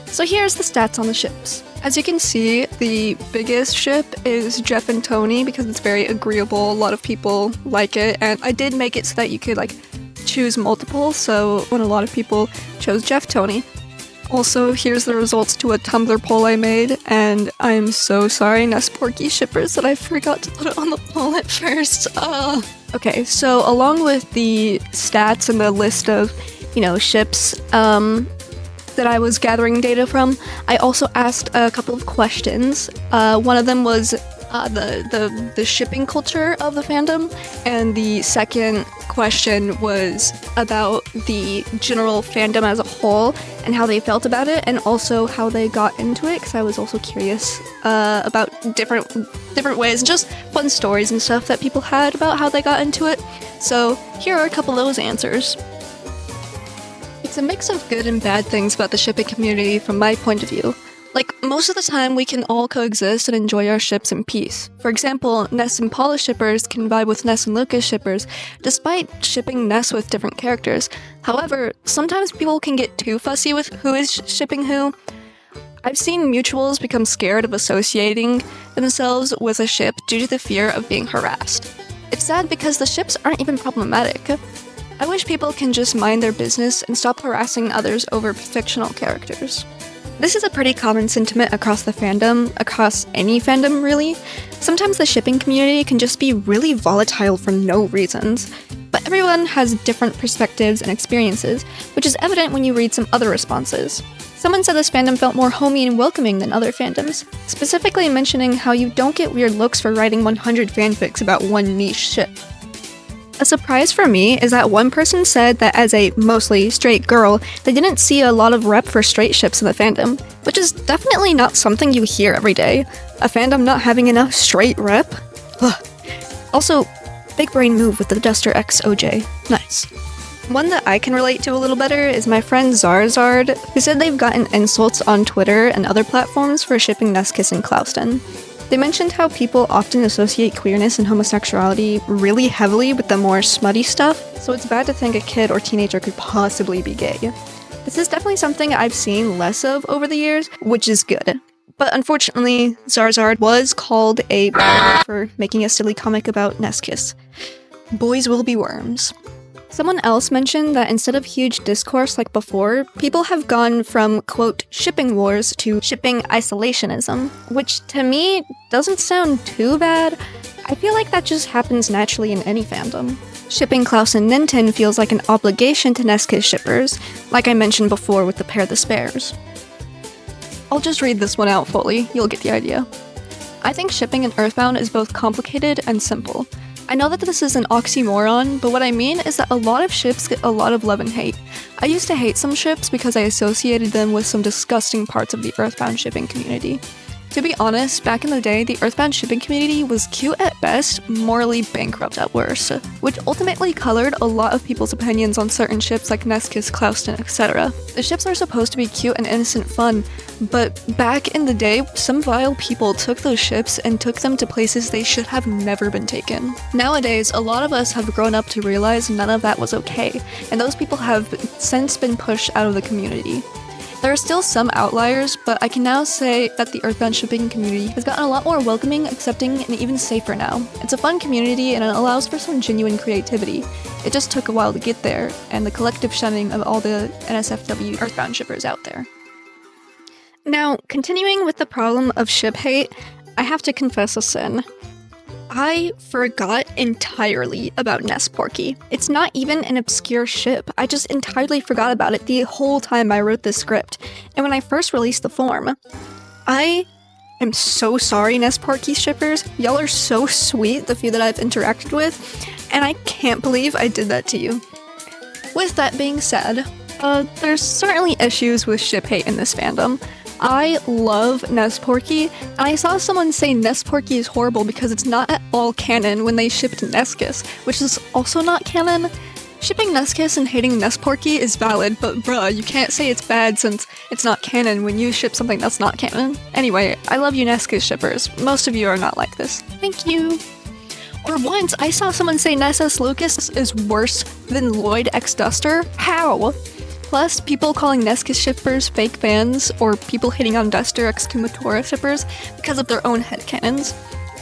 So here's the stats on the ships. As you can see, the biggest ship is Jeff and Tony because it's very agreeable, a lot of people like it, and I did make it so that you could like choose multiple, so when a lot of people chose Jeff Tony. Also, here's the results to a Tumblr poll I made, and I'm so sorry, Ness Porky shippers, that I forgot to put it on the poll at first. Okay, so along with the stats and the list of, you know, ships, that I was gathering data from, I also asked a couple of questions. One of them was the shipping culture of the fandom, and the second question was about the general fandom as a whole and how they felt about it, and also how they got into it, because I was also curious about different ways and just fun stories and stuff that people had about how they got into it. So here are a couple of those answers. It's a mix of good and bad things about the shipping community from my point of view. Like, most of the time we can all coexist and enjoy our ships in peace. For example, Ness and Paula shippers can vibe with Ness and Lucas shippers, despite shipping Ness with different characters. However, sometimes people can get too fussy with who is shipping who. I've seen mutuals become scared of associating themselves with a ship due to the fear of being harassed. It's sad because the ships aren't even problematic. I wish people can just mind their business and stop harassing others over fictional characters. This is a pretty common sentiment across the fandom, across any fandom really. Sometimes the shipping community can just be really volatile for no reasons, but everyone has different perspectives and experiences, which is evident when you read some other responses. Someone said this fandom felt more homey and welcoming than other fandoms, specifically mentioning how you don't get weird looks for writing 100 fanfics about one niche ship. A surprise for me is that one person said that as a mostly straight girl, they didn't see a lot of rep for straight ships in the fandom, which is definitely not something you hear every day. A fandom not having enough straight rep? Ugh. Also, big brain move with the Duster X OJ. Nice. One that I can relate to a little better is my friend Zharizard, who said they've gotten insults on Twitter and other platforms for shipping Neskis and Klauston. They mentioned how people often associate queerness and homosexuality really heavily with the more smutty stuff, so it's bad to think a kid or teenager could possibly be gay. This is definitely something I've seen less of over the years, which is good. But unfortunately, Zharizard was called a for making a silly comic about Neskis. Boys will be worms. Someone else mentioned that instead of huge discourse like before, people have gone from, quote, shipping wars to shipping isolationism, which to me doesn't sound too bad. I feel like that just happens naturally in any fandom. Shipping Klaus and Nanaten feels like an obligation to Neskis shippers, like I mentioned before with the pair the spares. I'll just read this one out fully, you'll get the idea. I think shipping in Earthbound is both complicated and simple. I know that this is an oxymoron, but what I mean is that a lot of ships get a lot of love and hate. I used to hate some ships because I associated them with some disgusting parts of the Earthbound shipping community. To be honest, back in the day, the Earthbound shipping community was cute at best, morally bankrupt at worst, which ultimately colored a lot of people's opinions on certain ships like Neskis, Klauston, etc. The ships are supposed to be cute and innocent fun, but back in the day, some vile people took those ships and took them to places they should have never been taken. Nowadays, a lot of us have grown up to realize none of that was okay, and those people have since been pushed out of the community. There are still some outliers, but I can now say that the Earthbound shipping community has gotten a lot more welcoming, accepting, and even safer now. It's a fun community and it allows for some genuine creativity. It just took a while to get there, and the collective shunning of all the NSFW Earthbound shippers out there. Now, continuing with the problem of ship hate, I have to confess a sin. I forgot entirely about Ness Porky. It's not even an obscure ship. I just entirely forgot about it the whole time I wrote this script. And when I first released the form, I am so sorry, Ness Porky shippers. Y'all are so sweet, the few that I've interacted with, and I can't believe I did that to you. With that being said, there's certainly issues with ship hate in this fandom. I love Ness Porky, and I saw someone say Ness Porky is horrible because it's not at all canon when they shipped Neskis, which is also not canon. Shipping Neskis and hating Ness Porky is valid, but bruh, you can't say it's bad since it's not canon when you ship something that's not canon. Anyway, I love you Neskis shippers. Most of you are not like this. Thank you! Or once, I saw someone say Ness S. Lucas is worse than Lloyd X Duster. How? Plus, people calling Neskis shippers fake fans, or people hating on Duster X Kumatora shippers because of their own headcanons.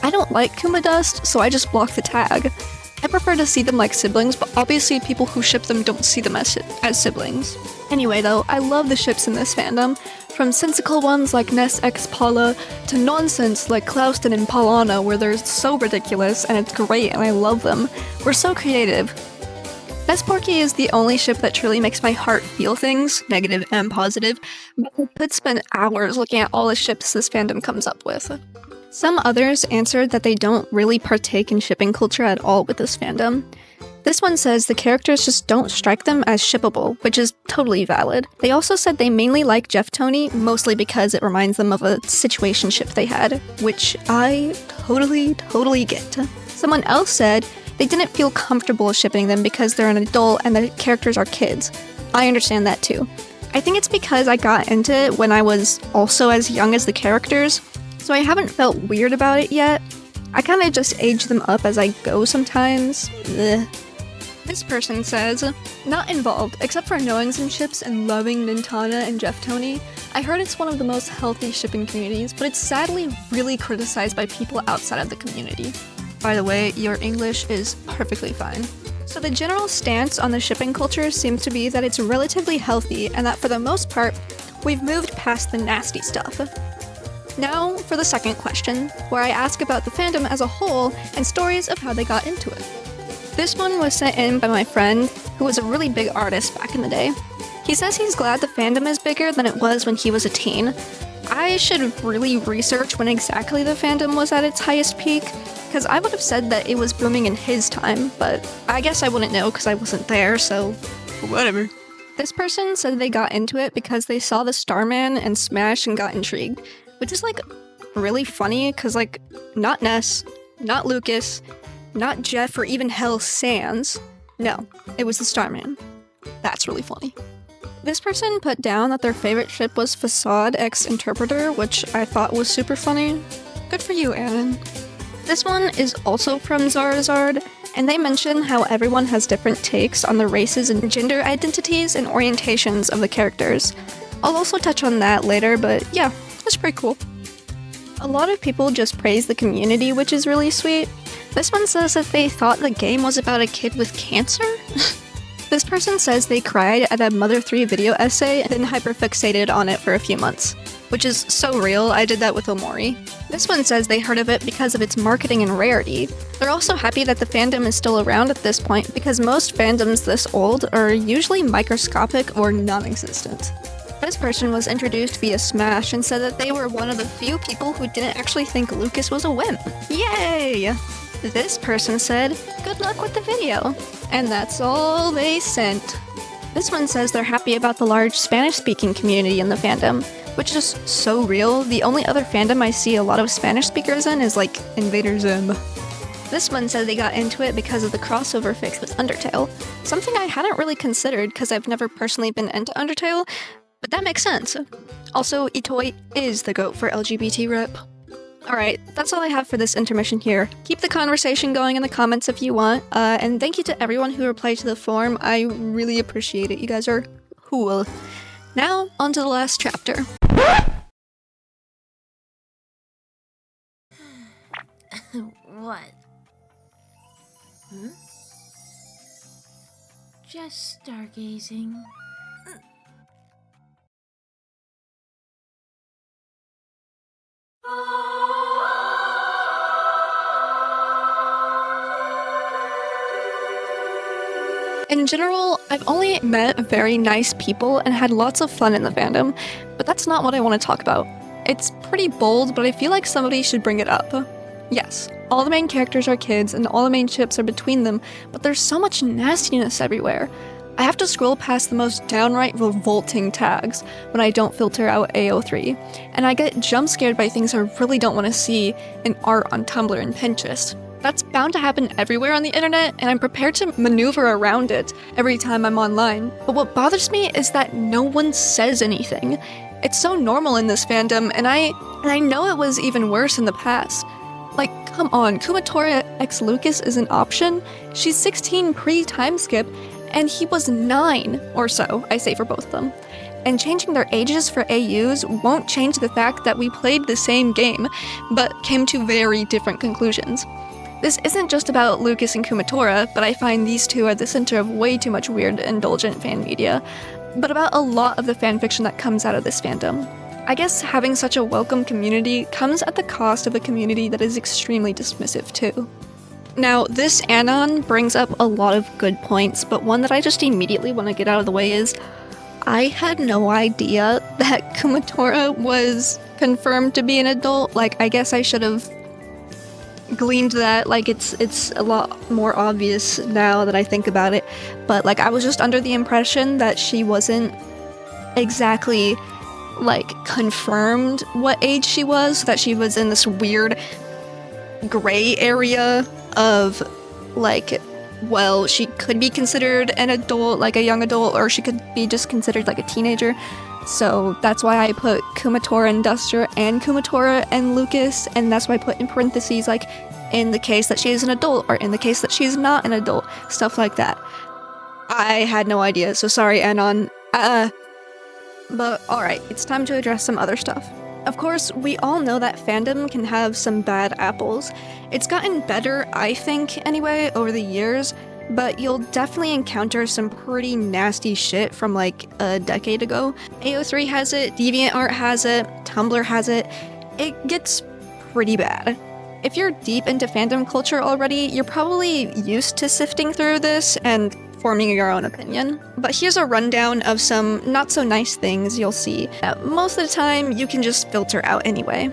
I don't like Kuma Dust, so I just block the tag. I prefer to see them like siblings, but obviously people who ship them don't see them as siblings. Anyway though, I love the ships in this fandom, from sensical ones like Ness X Paula, to nonsense like Klauston and Paulana where they're so ridiculous and it's great and I love them. We're so creative. Ness Porky is the only ship that truly makes my heart feel things, negative and positive, but I could spend hours looking at all the ships this fandom comes up with. Some others answered that they don't really partake in shipping culture at all with this fandom. This one says the characters just don't strike them as shippable, which is totally valid. They also said they mainly like Jeff Tony, mostly because it reminds them of a situationship they had, which I totally get. Someone else said they didn't feel comfortable shipping them because they're an adult and the characters are kids. I understand that too. I think it's because I got into it when I was also as young as the characters, so I haven't felt weird about it yet. I kinda just age them up as I go sometimes. Ugh. This person says, not involved, except for knowing some ships and loving Nintana and Jeff Tony. I heard it's one of the most healthy shipping communities, but it's sadly really criticized by people outside of the community. By the way, your English is perfectly fine. So the general stance on the shipping culture seems to be that it's relatively healthy and that for the most part, we've moved past the nasty stuff. Now for the second question, where I ask about the fandom as a whole and stories of how they got into it. This one was sent in by my friend, who was a really big artist back in the day. He says he's glad the fandom is bigger than it was when he was a teen. I should really research when exactly the fandom was at its highest peak, because I would have said that it was booming in his time, but I guess I wouldn't know because I wasn't there, so whatever. This person said they got into it because they saw the Starman and Smash and got intrigued, which is like really funny because like not Ness, not Lucas, not Jeff or even hell Sans. No, it was the Starman. That's really funny. This person put down that their favorite ship was Facade X Interpreter, which I thought was super funny. Good for you, Aaron. This one is also from Zharizard, and they mention how everyone has different takes on the races and gender identities and orientations of the characters. I'll also touch on that later, but yeah, that's pretty cool. A lot of people just praise the community, which is really sweet. This one says that they thought the game was about a kid with cancer? This person says they cried at a Mother 3 video essay and then hyperfixated on it for a few months. Which is so real, I did that with Omori. This one says they heard of it because of its marketing and rarity. They're also happy that the fandom is still around at this point because most fandoms this old are usually microscopic or non-existent. This person was introduced via Smash and said that they were one of the few people who didn't actually think Lucas was a wimp. Yay! This person said, good luck with the video. And that's all they sent. This one says they're happy about the large Spanish-speaking community in the fandom, which is so real. The only other fandom I see a lot of Spanish speakers in is like Invader Zim. This one said they got into it because of the crossover fix with Undertale, something I hadn't really considered because I've never personally been into Undertale, but that makes sense. Also, Itoi is the GOAT for LGBT rep. Alright, that's all I have for this intermission here. Keep the conversation going in the comments if you want, and thank you to everyone who replied to the forum. I really appreciate it. You guys are cool. Now, on to the last chapter. What? Hmm? Just stargazing. In general, I've only met very nice people and had lots of fun in the fandom, but that's not what I want to talk about. It's pretty bold, but I feel like somebody should bring it up. Yes, all the main characters are kids and all the main ships are between them, but there's so much nastiness everywhere. I have to scroll past the most downright revolting tags when I don't filter out AO3, and I get jump scared by things I really don't want to see in art on Tumblr and Pinterest. That's bound to happen everywhere on the internet, and I'm prepared to maneuver around it every time I'm online. But what bothers me is that no one says anything. It's so normal in this fandom, and I know it was even worse in the past. Like, come on, Kumatora x Lucas is an option? She's 16 pre-time skip, and he was 9 or so, I say for both of them. And changing their ages for AUs won't change the fact that we played the same game, but came to very different conclusions. This isn't just about Lucas and Kumatora, but I find these two are the center of way too much weird, indulgent fan media, but about a lot of the fanfiction that comes out of this fandom. I guess having such a welcome community comes at the cost of a community that is extremely dismissive too. Now, this anon brings up a lot of good points, but one that I just immediately want to get out of the way is, I had no idea that Kumatora was confirmed to be an adult. Like, I guess I should have gleaned that. Like, it's a lot more obvious now that I think about it. But, like, I was just under the impression that she wasn't exactly, like, confirmed what age she was, that she was in this weird gray area of, like, well, she could be considered an adult, like a young adult, or she could be just considered like a teenager. So that's why I put Kumatora and Duster and Kumatora and Lucas, and that's why I put in parentheses, like, in the case that she is an adult, or in the case that she is not an adult, stuff like that. I had no idea, so sorry, Anon. But alright, it's time to address some other stuff. Of course, we all know that fandom can have some bad apples. It's gotten better, I think, anyway, over the years, but you'll definitely encounter some pretty nasty shit from, like, a decade ago. AO3 has it, DeviantArt has it, Tumblr has it. It gets pretty bad. If you're deep into fandom culture already, you're probably used to sifting through this and forming your own opinion. But here's a rundown of some not-so-nice things you'll see that most of the time you can just filter out anyway.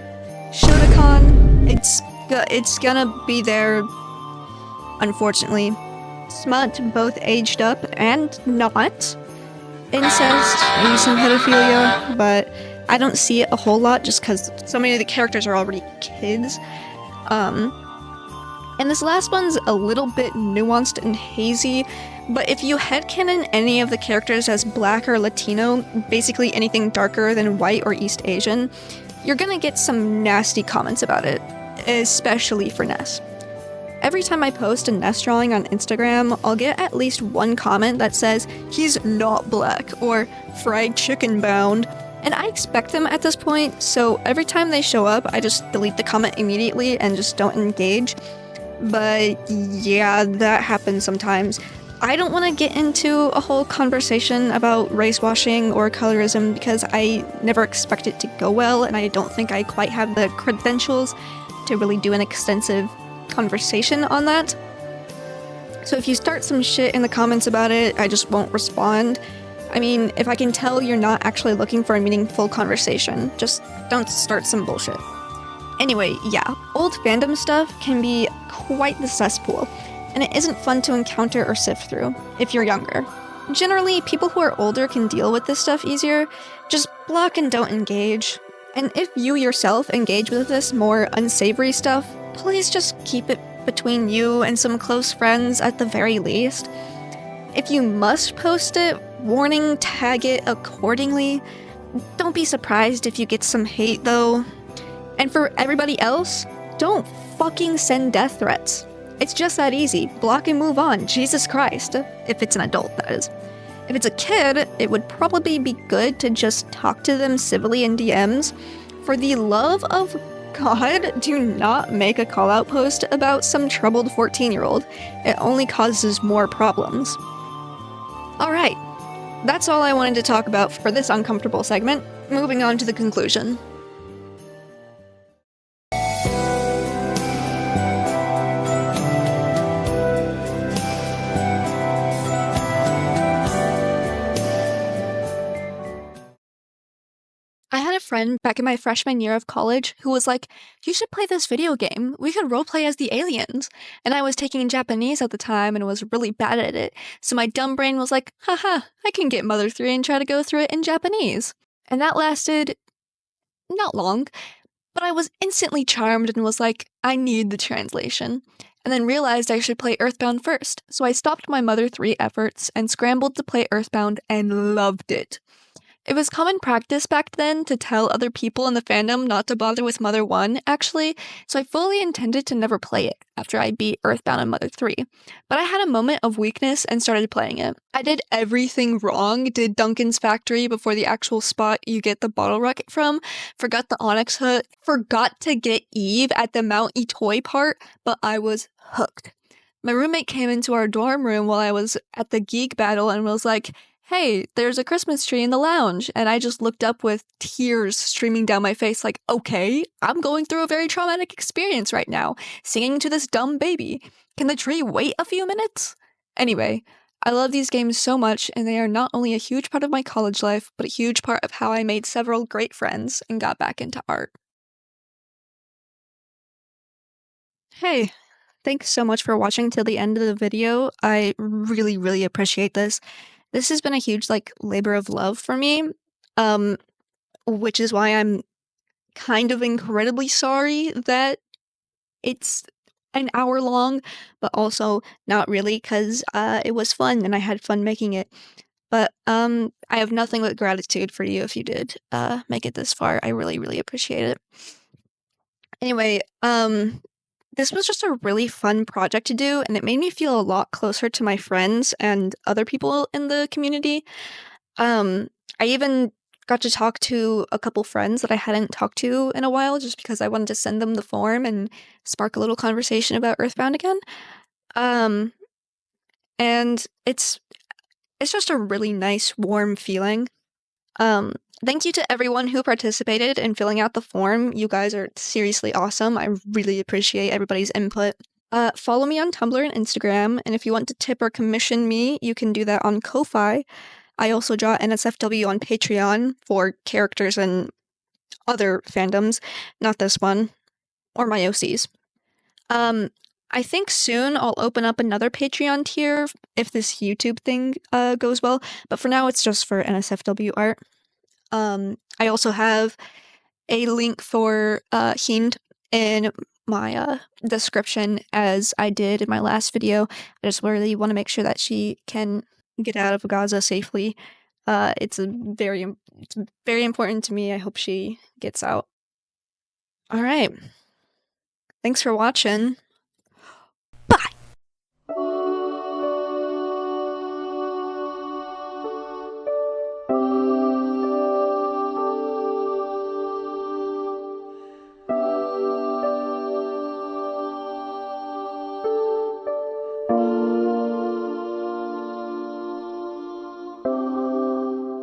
Shotokan, it's gonna be there, unfortunately. Smut, both aged up and not. Incest, maybe some pedophilia, but I don't see it a whole lot just because so many of the characters are already kids. And this last one's a little bit nuanced and hazy, but if you headcanon any of the characters as black or Latino, basically anything darker than white or East Asian, you're gonna get some nasty comments about it, especially for Ness. Every time I post a Ness drawing on Instagram, I'll get at least one comment that says, "He's not black," or "fried chicken bound," and I expect them at this point, so every time they show up, I just delete the comment immediately and just don't engage. But yeah, that happens sometimes. I don't want to get into a whole conversation about race washing or colorism because I never expect it to go well, and I don't think I quite have the credentials to really do an extensive conversation on that. So if you start some shit in the comments about it, I just won't respond. I mean, if I can tell you're not actually looking for a meaningful conversation, just don't start some bullshit. Anyway, yeah, old fandom stuff can be quite the cesspool, and it isn't fun to encounter or sift through if you're younger. Generally, people who are older can deal with this stuff easier. Just block and don't engage. And if you yourself engage with this more unsavory stuff, please just keep it between you and some close friends at the very least. If you must post it, warning, tag it accordingly. Don't be surprised if you get some hate though. And for everybody else, don't fucking send death threats. It's just that easy. Block and move on. Jesus Christ. If it's an adult, that is. If it's a kid, it would probably be good to just talk to them civilly in DMs. For the love of God, do not make a call-out post about some troubled 14-year-old. It only causes more problems. Alright, that's all I wanted to talk about for this uncomfortable segment. Moving on to the conclusion. I had a friend back in my freshman year of college who was like, "You should play this video game. We could roleplay as the aliens." And I was taking Japanese at the time and was really bad at it. So my dumb brain was like, haha, I can get Mother 3 and try to go through it in Japanese. And that lasted not long, but I was instantly charmed and was like, I need the translation. And then realized I should play Earthbound first. So I stopped my Mother 3 efforts and scrambled to play Earthbound and loved it. It was common practice back then to tell other people in the fandom not to bother with Mother 1, actually, so I fully intended to never play it after I beat Earthbound and Mother 3. But I had a moment of weakness and started playing it. I did everything wrong, did Duncan's factory before the actual spot you get the bottle rocket from, forgot the Onyx hood, forgot to get Eve at the Mount Itoi part, but I was hooked. My roommate came into our dorm room while I was at the geek battle and was like, "Hey, there's a Christmas tree in the lounge," and I just looked up with tears streaming down my face like, okay, I'm going through a very traumatic experience right now, singing to this dumb baby. Can the tree wait a few minutes? Anyway, I love these games so much, and they are not only a huge part of my college life, but a huge part of how I made several great friends and got back into art. Hey, thanks so much for watching till the end of the video. I really, really appreciate this. This has been a huge, labor of love for me, which is why I'm kind of incredibly sorry that it's an hour long, but also not really, because it was fun and I had fun making it. But I have nothing but gratitude for you if you did make it this far. I really, really appreciate it. Anyway, this was just a really fun project to do, and it made me feel a lot closer to my friends and other people in the community. I even got to talk to a couple friends that I hadn't talked to in a while, just because I wanted to send them the form and spark a little conversation about Earthbound again. And it's just a really nice, warm feeling. Thank you to everyone who participated in filling out the form. You guys are seriously awesome. I really appreciate everybody's input. Follow me on Tumblr and Instagram, and if you want to tip or commission me, you can do that on Kofi. I also draw NSFW on Patreon for characters and other fandoms, not this one, or my OCs. I think soon I'll open up another Patreon tier if this YouTube thing goes well, but for now it's just for NSFW art. I also have a link for Hind in my description, as I did in my last video. I just really want to make sure that she can get out of Gaza safely. It's very important to me. I hope she gets out. All right. Thanks for watching. Bye.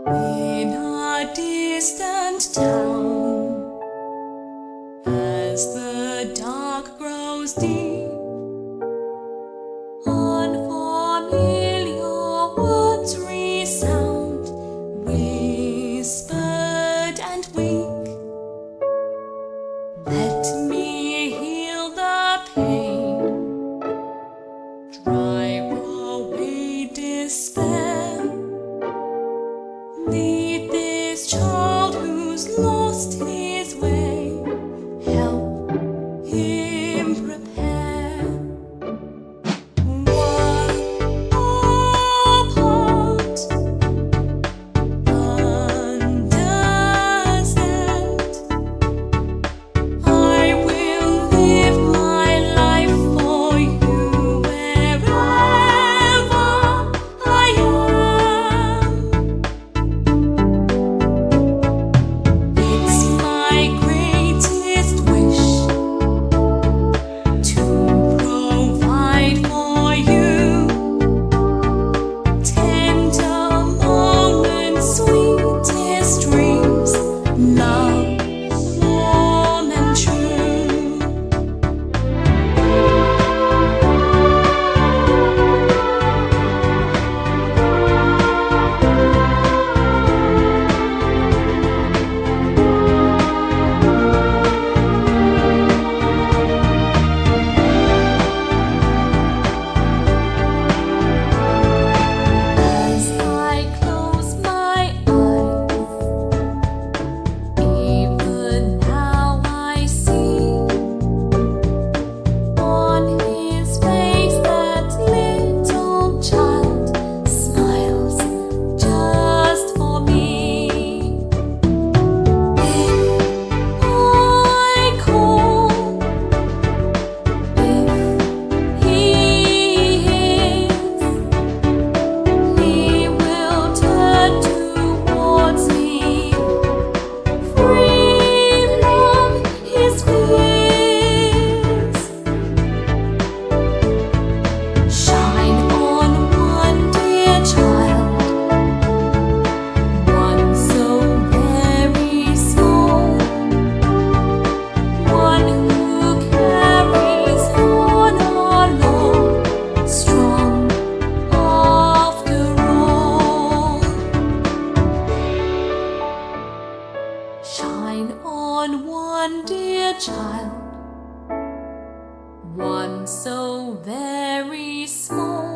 In a distant town, as the dark grows deep, unfamiliar words resound, whispered and weak. Let me heal the pain, drive away despair. Lead this child who's lost his way, help him prepare. one so very small.